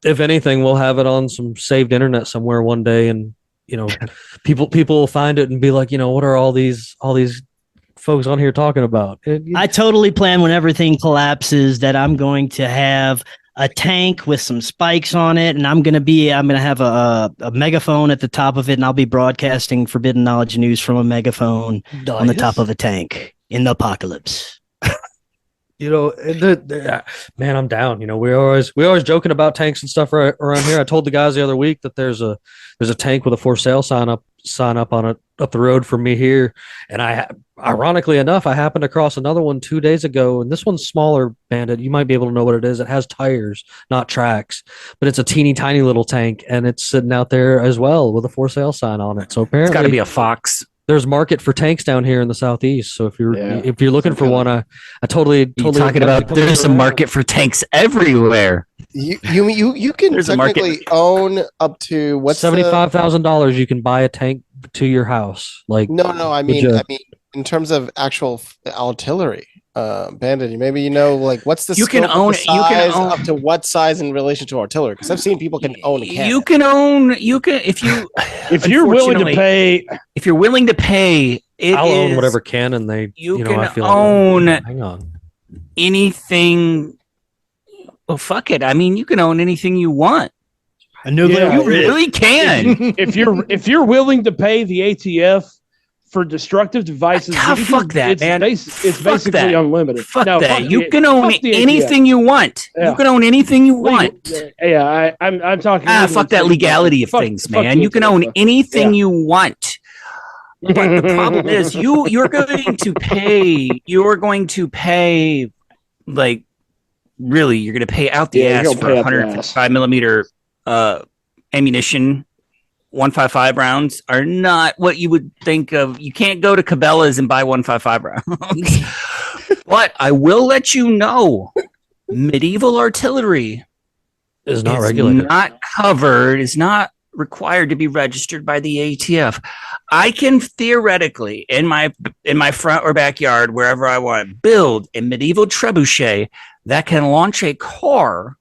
if anything, we'll have it on some saved internet somewhere one day, and people will find it and be like, what are all these folks on here talking about? I totally plan when everything collapses that I'm going to have a tank with some spikes on it, and I'm gonna have a megaphone at the top of it, and I'll be broadcasting forbidden knowledge news from a megaphone on the top of a tank in the apocalypse. Man, I'm down. We're always joking about tanks and stuff around here. I told the guys the other week that there's a tank with a for sale sign up on it up the road from me here, and ironically enough, I happened across another one 2 days ago, and this one's smaller, Bandit. You might be able to know what it is. It has tires, not tracks, but it's a teeny tiny little tank, and it's sitting out there as well with a for sale sign on it. So apparently, it's got to be a Fox. There's market for tanks down here in the Southeast. So if you're looking for one, I totally talking about. There's a market for tanks everywhere. You can technically own up to what's $75,000. You can buy a tank to your house. Like no, I mean in terms of actual artillery. Bandit, maybe like what's the you can own it. You can own up to what size in relation to artillery? Because I've seen people can own a cannon. If you're willing to pay. If you're willing to pay, I'll own whatever cannon they. I feel own. Hang on. Anything. Well, fuck it. I mean, you can own anything you want. A nuclear. You really can. If you're willing to pay the ATF for destructive devices, fuck that, man. It's basically unlimited. Fuck that. You can own anything you want. Yeah. You can own anything you want. Yeah, I'm talking. Fuck that legality of things, man. You can own anything you want. But the problem is, you're going to pay. You're going to pay, like, really, you're going to pay out the ass for 155 millimeter ammunition. 155 rounds are not what you would think of. You can't go to Cabela's and buy 155 rounds. But I will let you know, medieval artillery is not regulated. Not covered, is not required to be registered by the ATF. I can theoretically, in my front or backyard, wherever I want, build a medieval trebuchet that can launch a car,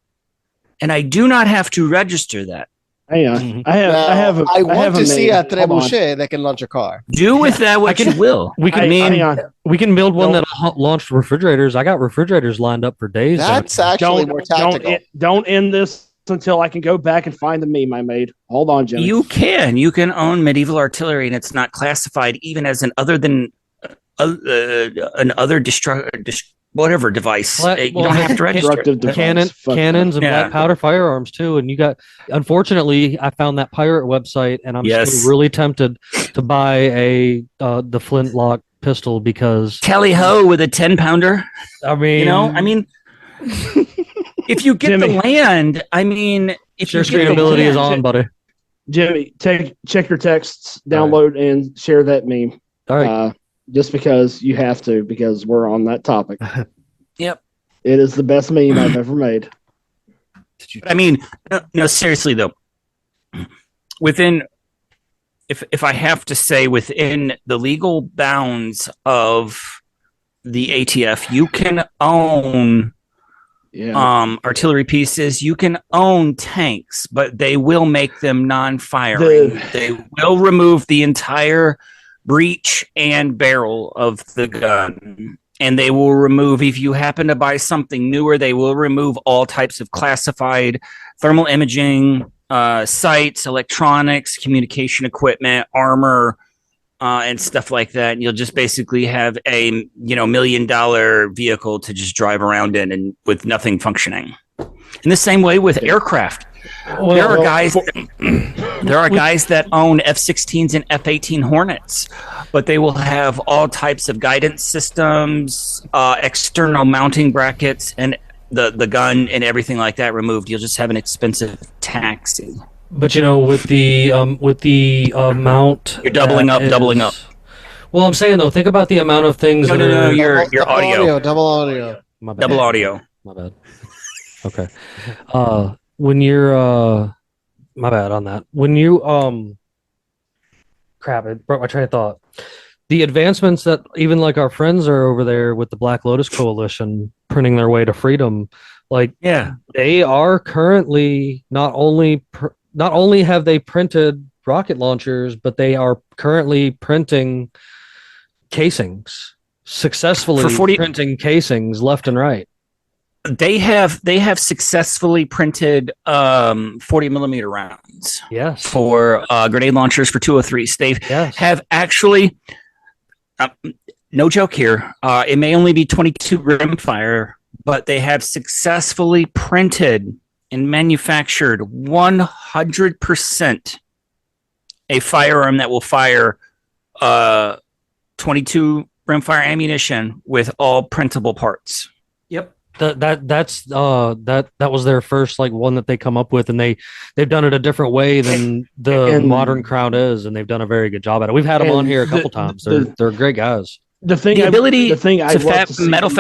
and I do not have to register that. Hang on. I want to see a trebuchet that can launch a car. Do with that what you will. We can build one that launched refrigerators. I got refrigerators lined up for days. That's actually more tactical. Don't end this until I can go back and find the meme I made. Hold on, Jimmy. You can own medieval artillery, and it's not classified even as an other than whatever device. You don't have to register. Cannons and black powder firearms too. And you got, unfortunately, I found that pirate website, and I'm still really tempted to buy the flintlock pistol because tally ho with a 10-pounder. I mean, if you get the land, if your streamability is on, buddy. Jimmy, check your texts, download and share that meme. All right. Just because you have to, because we're on that topic. Yep. It is the best meme I've ever made. No, seriously though. If I have to say, within the legal bounds of the ATF, you can own artillery pieces. You can own tanks, but they will make them non-firing. They will remove the entire breech and barrel of the gun, and they will remove, if you happen to buy something newer, they will remove all types of classified thermal imaging sites, electronics, communication equipment, armor, and stuff like that. And you'll just basically have a $1 million vehicle to just drive around in, and with nothing functioning. In the same way with aircraft. There are guys that own F-16s and F-18 Hornets, but they will have all types of guidance systems, external mounting brackets, and the gun and everything like that removed. You'll just have an expensive taxi. But with the amount, You're doubling up. Well, I'm saying though, think about the amount of things. No, your audio. Double audio. My bad. Double audio. My bad. Okay. When you're my bad on that. When you crap, it broke my train of thought. The advancements that even like our friends are over there with the Black Lotus Coalition printing their way to freedom, they are currently not only have they printed rocket launchers, but they are currently printing casings, successfully printing casings left and right. They have successfully printed 40 millimeter rounds. Yes. For grenade launchers for 203s. They have actually, no joke here. It may only be 22 rimfire, but they have successfully printed and manufactured 100% a firearm that will fire 22 rimfire ammunition with all printable parts. Yep. That was their first one that they come up with, and they've done it a different way than the modern crowd is, and they've done a very good job at it. We've had them on here a couple times. They're great guys. The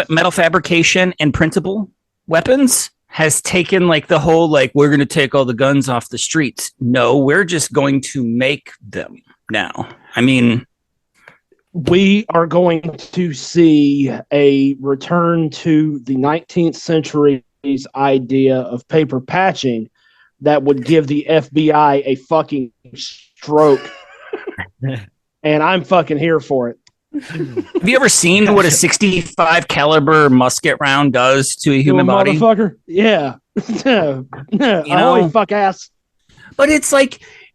metal fabrication and printable weapons has taken the whole we're going to take all the guns off the streets. No, we're just going to make them now. I mean, we are going to see a return to the 19th century's idea of paper patching that would give the FBI a fucking stroke. And I'm fucking here for it. Have you ever seen what a 65 caliber musket round does to a human body? Motherfucker? Yeah. Holy fuck ass. But it's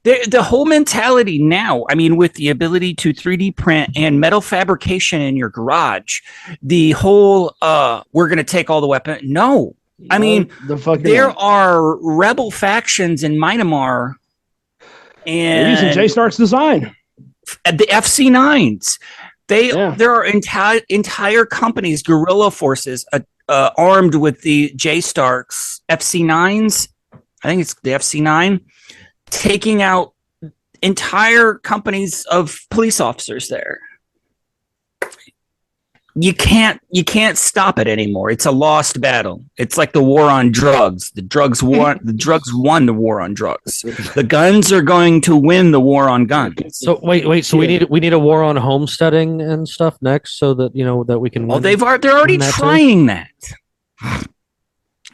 the whole mentality now, I mean, with the ability to 3D print and metal fabrication in your garage, the whole, we're going to take all the weapons. No. I mean, there are rebel factions in Myanmar. And they're using J-Stark's design. The FC9s. There are entire companies, guerrilla forces, armed with the J-Stark's FC9s. I think it's the FC9. Taking out entire companies of police officers there. You can't stop it anymore. It's a lost battle. It's like the war on drugs. The drugs won the war on drugs. The guns are going to win the war on guns. So wait. So we need a war on homesteading and stuff next, so that that we can. Well, they're already trying that.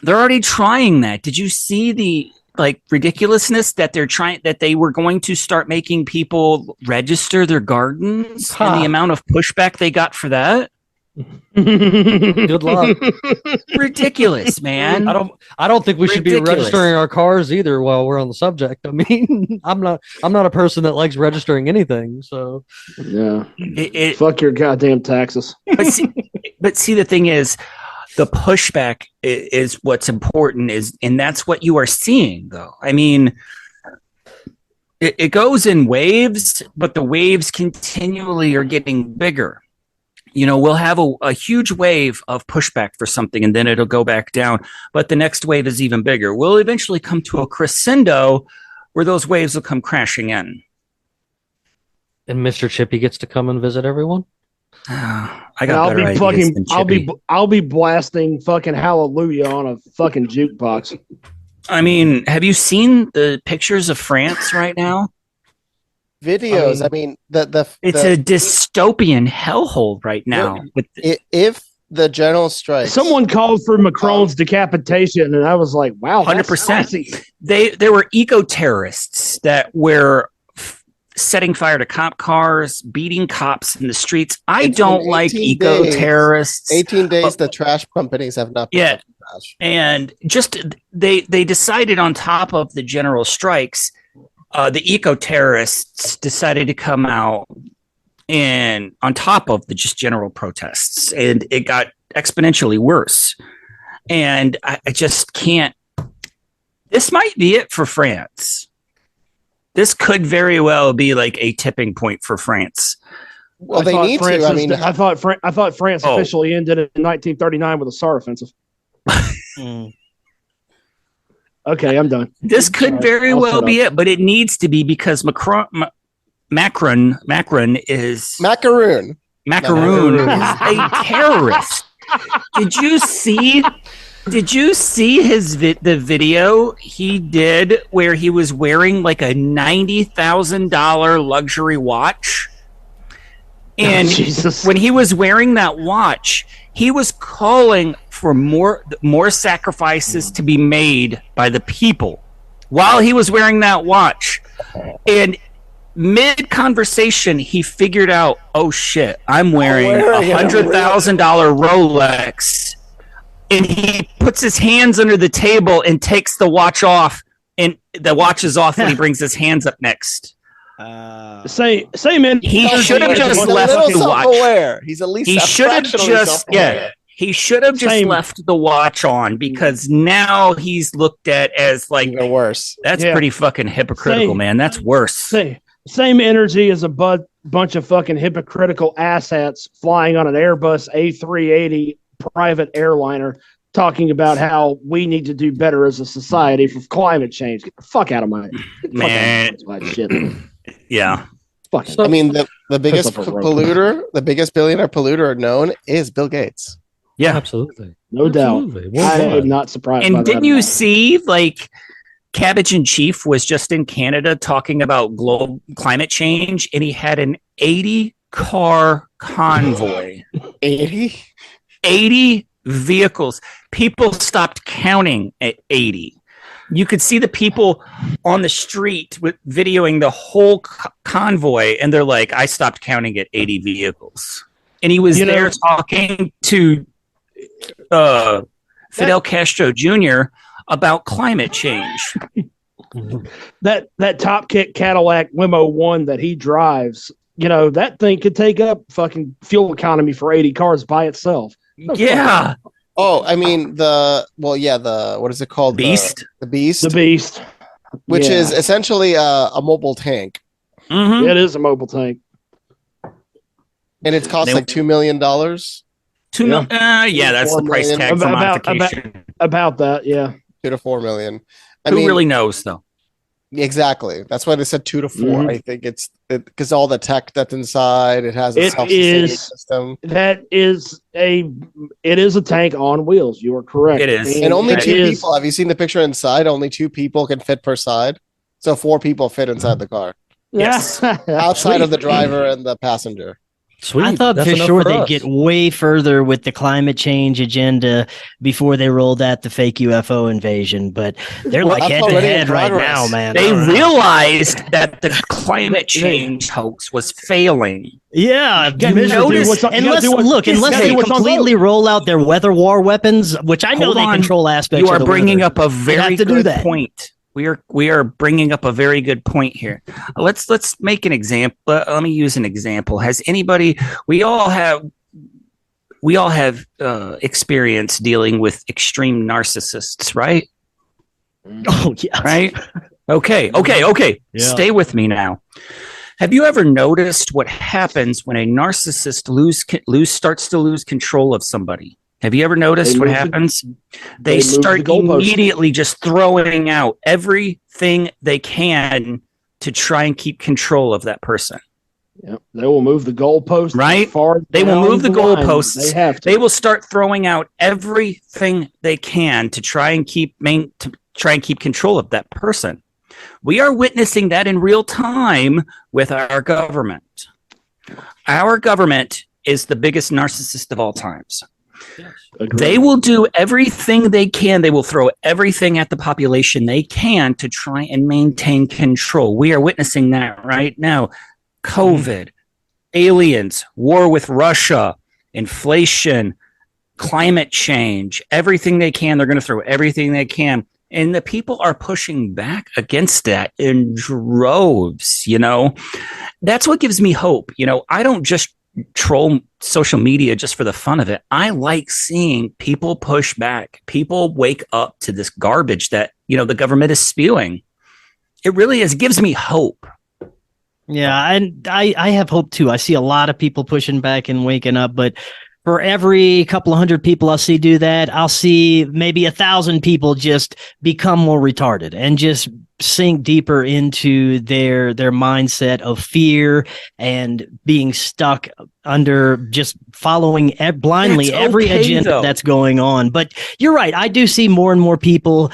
They're already trying that. Did you see the ridiculousness that they were going to start making people register their gardens and the amount of pushback they got for that? Good luck. Ridiculous, man. I don't think we should be registering our cars either while we're on the subject. I mean, I'm not a person that likes registering anything, so yeah. Fuck your goddamn taxes. But see, the thing is, the pushback is what's important, and that's what you are seeing, though. I mean, it goes in waves, but the waves continually are getting bigger. We'll have a huge wave of pushback for something, and then it'll go back down. But the next wave is even bigger. We'll eventually come to a crescendo where those waves will come crashing in. And Mr. Chippy gets to come and visit everyone? I'll be blasting fucking Hallelujah on a fucking jukebox. I mean, have you seen the pictures of France right now? Videos. It's a dystopian hellhole right now. If the general strike, someone called for Macron's decapitation, and I was like, "Wow, 100%." There were eco-terrorists that were setting fire to cop cars, beating cops in the streets. I don't like eco-terrorists. 18 days the trash companies have not been trash. And just they decided on top of the general strikes, the eco-terrorists decided to come out and on top of the just general protests, and it got exponentially worse. And I just can't. This might be it for France. This could very well be a tipping point for France. Well, they need to. I thought France officially ended in 1939 with the SAR offensive. Okay, I'm done. This could very well be it, but it needs to be because Macron is Macaroon. a terrorist. Did you see the video he did where he was wearing like a $90,000 luxury watch? And when he was wearing that watch, he was calling for more sacrifices to be made by the people while he was wearing that watch. And mid conversation, he figured out, oh shit, I'm wearing $100,000 Rolex. And he puts his hands under the table and takes the watch off, and the watch is off and he brings his hands up next. Same man. He should have just left the watch. He's at least he should have just he should have just left the watch on, because now he's looked at as like even worse. That's pretty fucking hypocritical, man. That's worse. Same energy as a bunch of fucking hypocritical asshats flying on an Airbus A380 private airliner talking about how we need to do better as a society for climate change. Get the fuck out of my man. Shit. Yeah. I mean, the biggest polluter, the biggest billionaire polluter known is Bill Gates. Yeah, absolutely. No doubt. I am not surprised. And didn't you see, like, Cabbage in Chief was just in Canada talking about global climate change, and he had an 80-car convoy. 80 vehicles. People stopped counting at 80. You could see the people on the street videoing the whole convoy, and they're like, I stopped counting at 80 vehicles. And he was there talking to Fidel Castro Jr. about climate change. That Top Kick Cadillac Limo 1 that he drives, that thing could take up fucking fuel economy for 80 cars by itself. Yeah. Oh, I mean what is it called? Beast. The Beast. The Beast. Which is essentially a mobile tank. Mm-hmm. It is a mobile tank. And it costs like $2 million. That's the price tag for modification. About that, yeah. 2 to 4 million. Who really knows, though? Exactly. That's why they said 2 to 4. Mm-hmm. I think it's because all the tech that's inside. It has a self-sustaining system. It is a tank on wheels. You are correct. It is. And only 2 people. Have you seen the picture inside? Only 2 people can fit per side. So 4 people fit inside the car. Yes. Outside of the driver and the passenger. Sweet. I thought for sure they'd get way further with the climate change agenda before they rolled out the fake UFO invasion, but they're like head to head right now, man. They realized that the climate change hoax was failing. Yeah, unless they completely roll out their weather war weapons, which I know they control aspects. You are bringing up a very good point. We are bringing up a very good point here. Let's make an example. Let me use an example. Has anybody? We all have experience dealing with extreme narcissists, right? Oh yeah. Right. Okay. Yeah. Stay with me now. Have you ever noticed what happens when a narcissist starts to lose control of somebody? Have you ever noticed what happens? They start immediately just throwing out everything they can to try and keep control of that person. Yep. They will move the goalposts. Right? They will move the goalposts. They will start throwing out everything they can to try and keep control of that person. We are witnessing that in real time with our government. Our government is the biggest narcissist of all times. Yes, they will do everything they can. They will throw everything at the population they can to try and maintain control. We are witnessing that right now. COVID, aliens, war with Russia, inflation, climate change, everything they can. They're going to throw everything they can. And the people are pushing back against that in droves, That's what gives me hope. I don't just troll social media just for the fun of it. I like seeing people push back, people wake up to this garbage that, the government is spewing. It really is. It gives me hope. Yeah. And I have hope too. I see a lot of people pushing back and waking up, but For every couple of hundred people I see do that, I'll see maybe 1,000 people just become more retarded and just sink deeper into their mindset of fear and being stuck under just following blindly every agenda that's going on. But you're right. I do see more and more people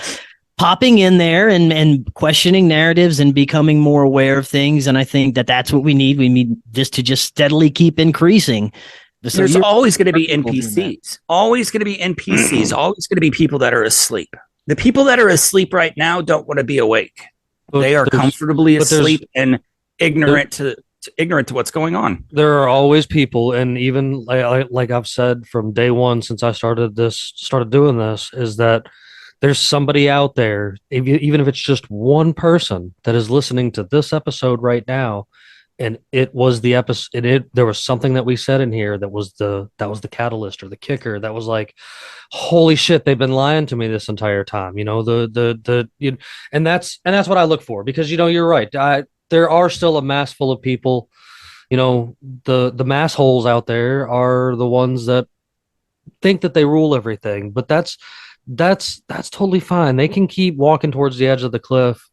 popping in there and questioning narratives and becoming more aware of things. And I think that that's what we need. We need this to just steadily keep increasing. So there's always going to be NPCs, always going to be NPCs, always going to be people that are asleep. The people that are asleep right now don't want to be awake. They are comfortably asleep and ignorant to what's going on. There are always people, and even like I've said from day one since I started doing this, is that there's somebody out there, even if it's just one person that is listening to this episode right now, and it was the episode. There was something that we said in here that was the catalyst or the kicker. That was like, holy shit, they've been lying to me this entire time. And that's what I look for, because you're right. There are still a mass full of people. The mass holes out there are the ones that think that they rule everything, but that's totally fine. They can keep walking towards the edge of the cliff.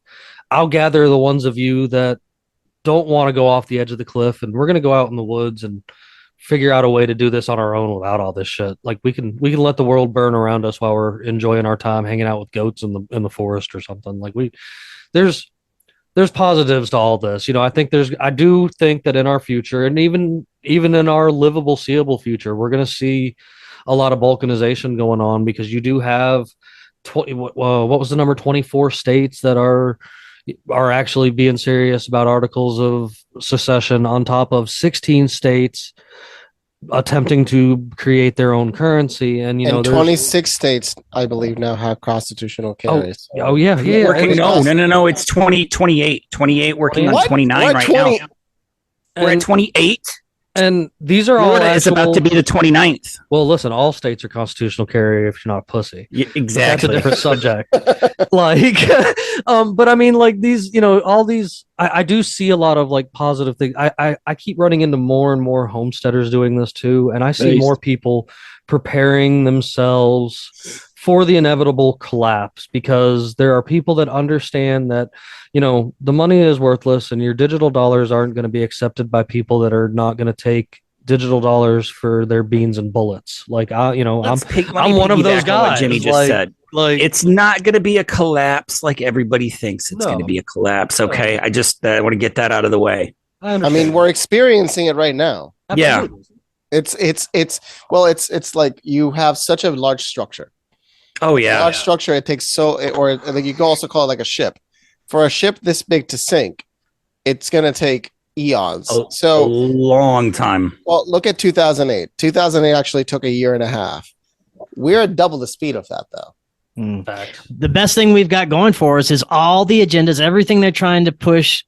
I'll gather the ones of you that don't want to go off the edge of the cliff, and we're going to go out in the woods and figure out a way to do this on our own without all this shit. Like we can let the world burn around us while we're enjoying our time hanging out with goats in the forest or something. Like there's positives to all this. I do think that in our future, and even in our livable, seeable future, we're going to see a lot of balkanization going on, because you do have what was the number, 24 states that are actually being serious about articles of secession, on top of 16 states attempting to create their own currency. And 26 states, I believe, now have constitutional carries. Oh yeah. No, it's 28 working on 29 right now. We're at 28. And these are all it's about to be the 29th. Well, listen, all states are constitutional carrier if you're not a pussy. Yeah, exactly. That's a different subject. But I mean, like these, all these, I do see a lot of like positive things. I keep running into more and more homesteaders doing this too. And I see more people preparing themselves for the inevitable collapse, because there are people that understand that, the money is worthless and your digital dollars aren't going to be accepted by people that are not going to take digital dollars for their beans and bullets. Like, I'm one of those guys. Jimmy just said, like, it's not going to be a collapse like everybody thinks it's going to be a collapse. Okay. No. I want to get that out of the way. I mean, we're experiencing it right now. Absolutely. Yeah. It's like you have such a large structure. Oh yeah. Large structure. It takes or like you can also call it like a ship. For a ship this big to sink, it's going to take eons. A long time. Well, look at 2008. 2008 actually took a year and a half. We're at double the speed of that, though. Fact. The best thing we've got going for us is all the agendas, everything they're trying to push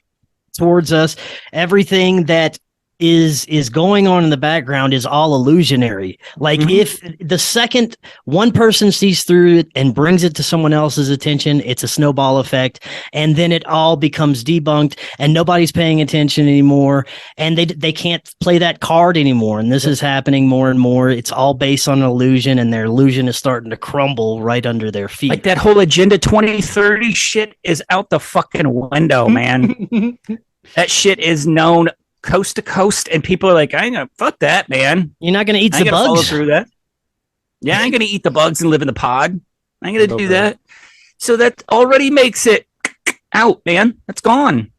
towards us, everything that is going on in the background is all illusionary. Like if the second one person sees through it and brings it to someone else's attention, it's a snowball effect, and then it all becomes debunked and nobody's paying attention anymore, and they can't play that card anymore. And this is happening more and more. It's all based on an illusion, and their illusion is starting to crumble right under their feet. Like that whole Agenda 2030 shit is out the fucking window, man. That shit is known coast to coast, and people are like, I ain't gonna fuck that, man. You're not gonna eat the bugs. Follow through that. Yeah, I ain't gonna eat the bugs and live in the pod. I ain't gonna do that. So that already makes it out, man. That's gone.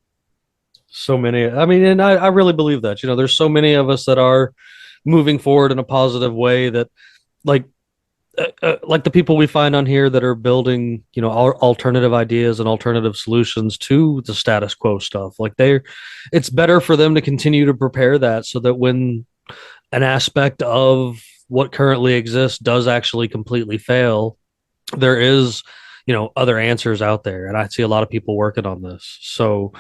So many. I mean, and I really believe that. There's so many of us that are moving forward in a positive way, that like the people we find on here that are building, alternative ideas and alternative solutions to the status quo stuff. Like it's better for them to continue to prepare that, so that when an aspect of what currently exists does actually completely fail, there is, other answers out there. And I see a lot of people working on this. So,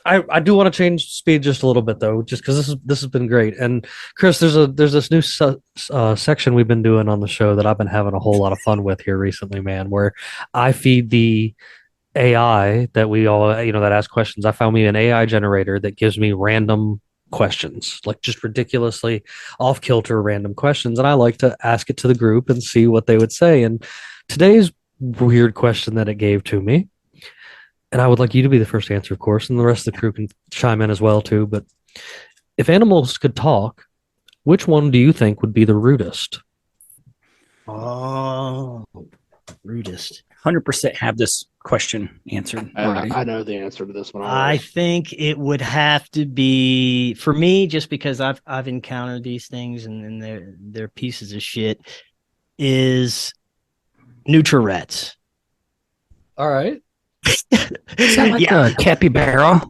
I do want to change speed just a little bit, though, just because this has been great. And Chris, there's this new section we've been doing on the show that I've been having a whole lot of fun with here recently, man, where I feed the AI that we all, that ask questions. I found me an AI generator that gives me random questions, like just ridiculously off kilter random questions. And I like to ask it to the group and see what they would say. And today's weird question that it gave to me, and I would like you to be the first answer, of course, and the rest of the crew can chime in as well, too. But if animals could talk, which one do you think would be the rudest? Oh, rudest. 100% have this question answered already. I know the answer to this one. I think it would have to be for me, just because I've encountered these things and they're pieces of shit. Is Nutri-Rats. All right. Yeah, capybara.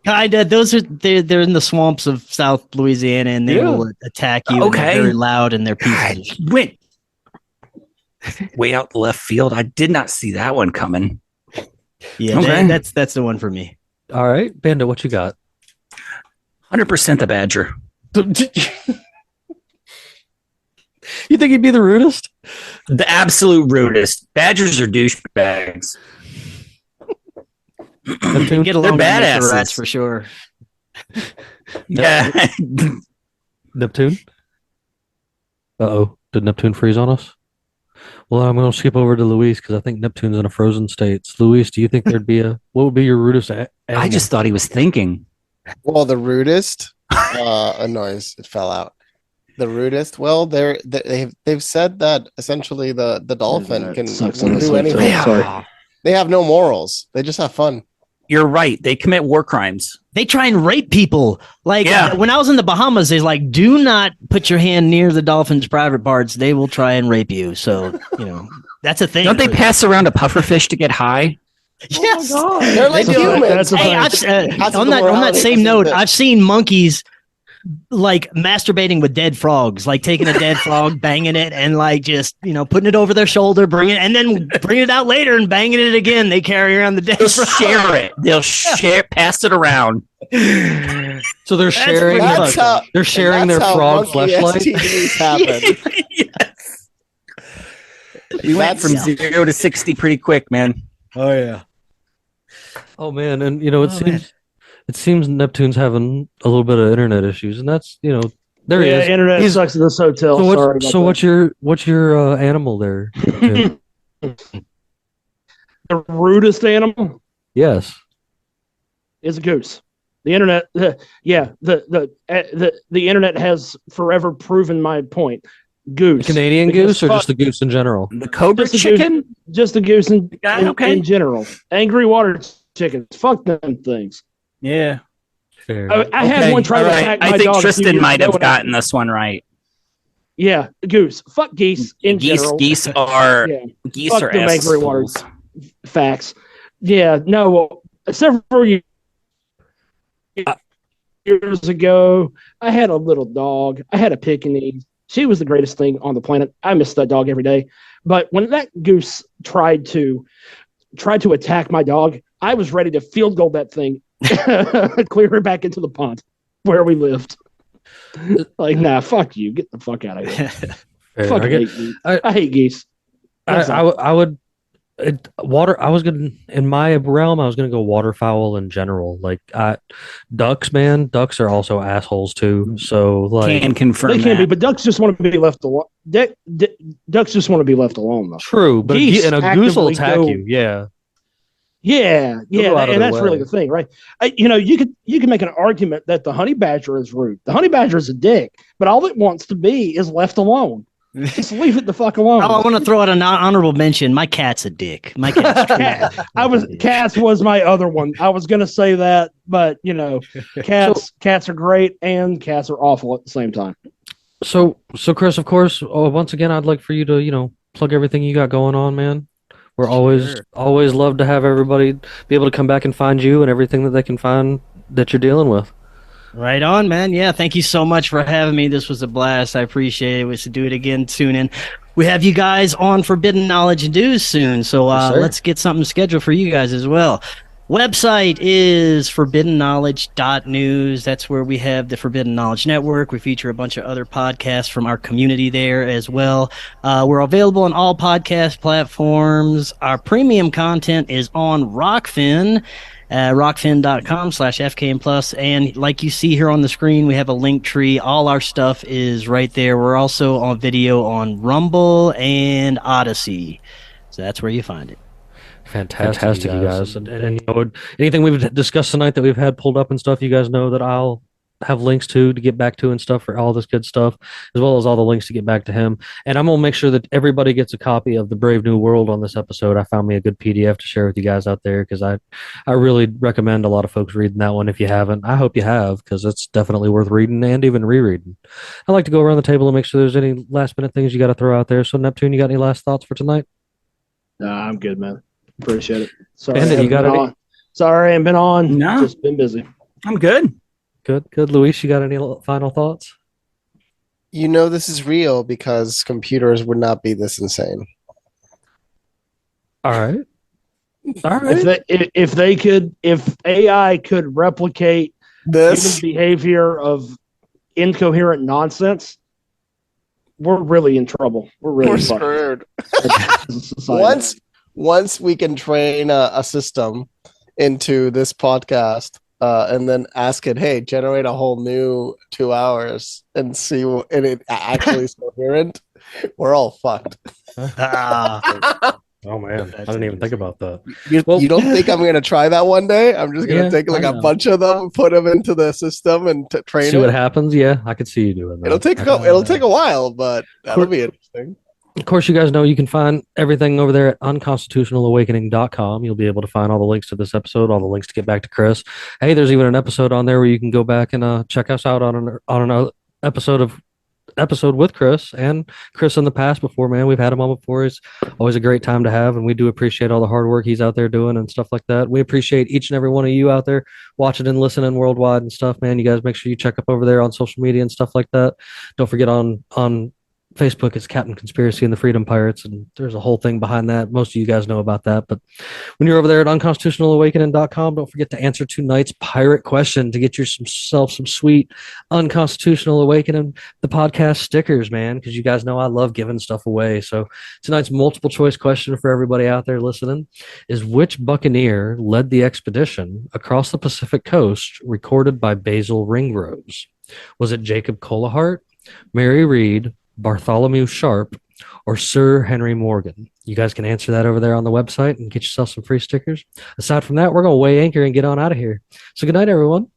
Kinda. Those are they're in the swamps of South Louisiana, and they will attack you. Okay. And they're very loud, and they're pieces of shit. Went way out the left field. I did not see that one coming. Yeah, Okay. that's the one for me. All right. Bandit, what you got? 100% the badger. You think he'd be the rudest? The absolute rudest. Badgers are douchebags. You get along They're with the badasses. rats for sure. Yeah. Neptune? Uh-oh. Did Neptune freeze on us? Well, I'm going to skip over to Luis because I think Neptune's in a frozen state. Luis, do you think there'd be what would be your rudest animal? I just thought he was thinking. Well, the rudest a noise. It fell out. The rudest. Well, they've said that essentially the dolphin can do anything. Yeah. They have no morals. They just have fun. You're right. They commit war crimes. They try and rape people. Like Yeah. when I was in the Bahamas, they're like, do not put your hand near the dolphin's private parts. They will try and rape you. So, that's a thing. Don't they pass around a pufferfish to get high? Yes. They're like That's a fact. humans. That's a Hey, fact. on that same note, I've seen monkeys like masturbating with dead frogs, like taking a dead frog, banging it, and like just putting it over their shoulder, bring it out later and banging it again. They carry around the dead They'll frog. share it. They'll pass it around. So they're sharing. They're sharing their frog fleshlight. STDs happen. Yes. You went from 0 to 60 pretty quick, man. Oh yeah. Oh man, and it seems Neptune's having a little bit of internet issues, and that's there he is. Internet sucks at this hotel. What's your animal there? Neptune? The rudest animal Yes. is a goose. The internet, the internet has forever proven my point. Goose, Canadian Because goose or just the goose in general? The cobra Just a chicken? just a goose Okay. in general. Angry water chickens, fuck them things. Yeah. Fair. I had one try to attack my I think dog a few Tristan years might ago have when gotten this one right. Yeah, goose. Fuck geese in general. Geese are Yeah, geese fuck are them angry water assholes. facts. Yeah, no. Well, several years ago, I had a little dog. I had a Pekingese. She was the greatest thing on the planet. I miss that dog every day. But when that goose tried to attack my dog, I was ready to field goal that thing, clear her back into the pond where we lived. Like, nah, fuck you. Get the fuck out of here. Fair. Fuck, I hate geese. I would I was gonna in my realm. I was gonna go waterfowl in general. Like ducks, man. Ducks are also assholes too. So like, Can confirm They can that. be, but ducks just want to be left alone. Ducks just want to be left alone, though. true, but Geese a goose will actively attack go- you. Yeah, Yeah, go out of and their that's really way. the thing, right? You can make an argument that the honey badger is rude. The honey badger is a dick, but all it wants to be is left alone. Just leave it the fuck alone. Oh, I want to throw out an honorable mention. My cat's a dick. My cat's Cats was my other one. I was gonna say that, but cats are great and cats are awful at the same time. So Chris, of course, once again, I'd like for you to plug everything you got going on, man. We're always love to have everybody be able to come back and find you and everything that they can find that you're dealing with. Right on, man. Yeah, thank you so much for having me. This was a blast. I appreciate it. We should do it again soon. And we have you guys on Forbidden Knowledge and News soon. So Yes, sir. let's get something scheduled for you guys as well. Website is forbiddenknowledge.news. That's where we have the Forbidden Knowledge Network. We feature a bunch of other podcasts from our community there as well. We're available on all podcast platforms. Our premium content is on Rockfin. rockfin.com/FKM plus. And like you see here on the screen, we have a link tree. All our stuff is right there. We're also on video on Rumble and Odyssey. So that's where you find it. Fantastic, you guys. And anything we've discussed tonight that we've had pulled up and stuff, you guys know that I'll have links to get back to and stuff for all this good stuff, as well as all the links to get back to him. And I'm going to make sure that everybody gets a copy of The Brave New World on this episode. I found me a good PDF to share with you guys out there because I really recommend a lot of folks reading that one if you haven't. I hope you have because it's definitely worth reading and even rereading. I like to go around the table and make sure there's any last minute things you got to throw out there. So, Neptune, you got any last thoughts for tonight? Nah, I'm good, man. Appreciate it. Sorry, Bandit, you got any? Sorry, I haven't been on. No. Just been busy. I'm good. Good. Luis, you got any final thoughts? You know this is real because computers would not be this insane. All right. If AI could replicate This human behavior of incoherent nonsense, we're really in trouble. We're screwed. Once Once we can train a system into this podcast, and then ask it, hey, generate a whole new 2 hours and see and it actually is coherent, we're all fucked. Oh man, I didn't even think about that. You don't think I'm gonna try that one day? I'm just gonna take like a bunch of them, put them into the system, and train see what happens. Yeah, I could see you doing that. It'll take a while, but that'll be interesting. Of course, you guys know you can find everything over there at unconstitutionalawakening.com. You'll be able to find all the links to this episode, all the links to get back to Chris. Hey, there's even an episode on there where you can go back and check us out on an episode with Chris and Chris in the past before, man. We've had him on before. It's always a great time to have, and we do appreciate all the hard work he's out there doing and stuff like that. We appreciate each and every one of you out there watching and listening worldwide and stuff, man. You guys make sure you check up over there on social media and stuff like that. Don't forget on Facebook, it's Captain Conspiracy and the Freedom Pirates, and there's a whole thing behind that. Most of you guys know about that, but when you're over there at unconstitutionalawakening.com, don't forget to answer tonight's pirate question to get yourself some sweet Unconstitutional Awakening, the podcast stickers, man, because you guys know I love giving stuff away. So tonight's multiple choice question for everybody out there listening is, which Buccaneer led the expedition across the Pacific coast recorded by Basil Ringrose? Was it Jacob Colahart, Mary Read, Bartholomew Sharp, or Sir Henry Morgan? You guys can answer that over there on the website and get yourself some free stickers. Aside from that, we're going to weigh anchor and get on out of here. So good night, everyone.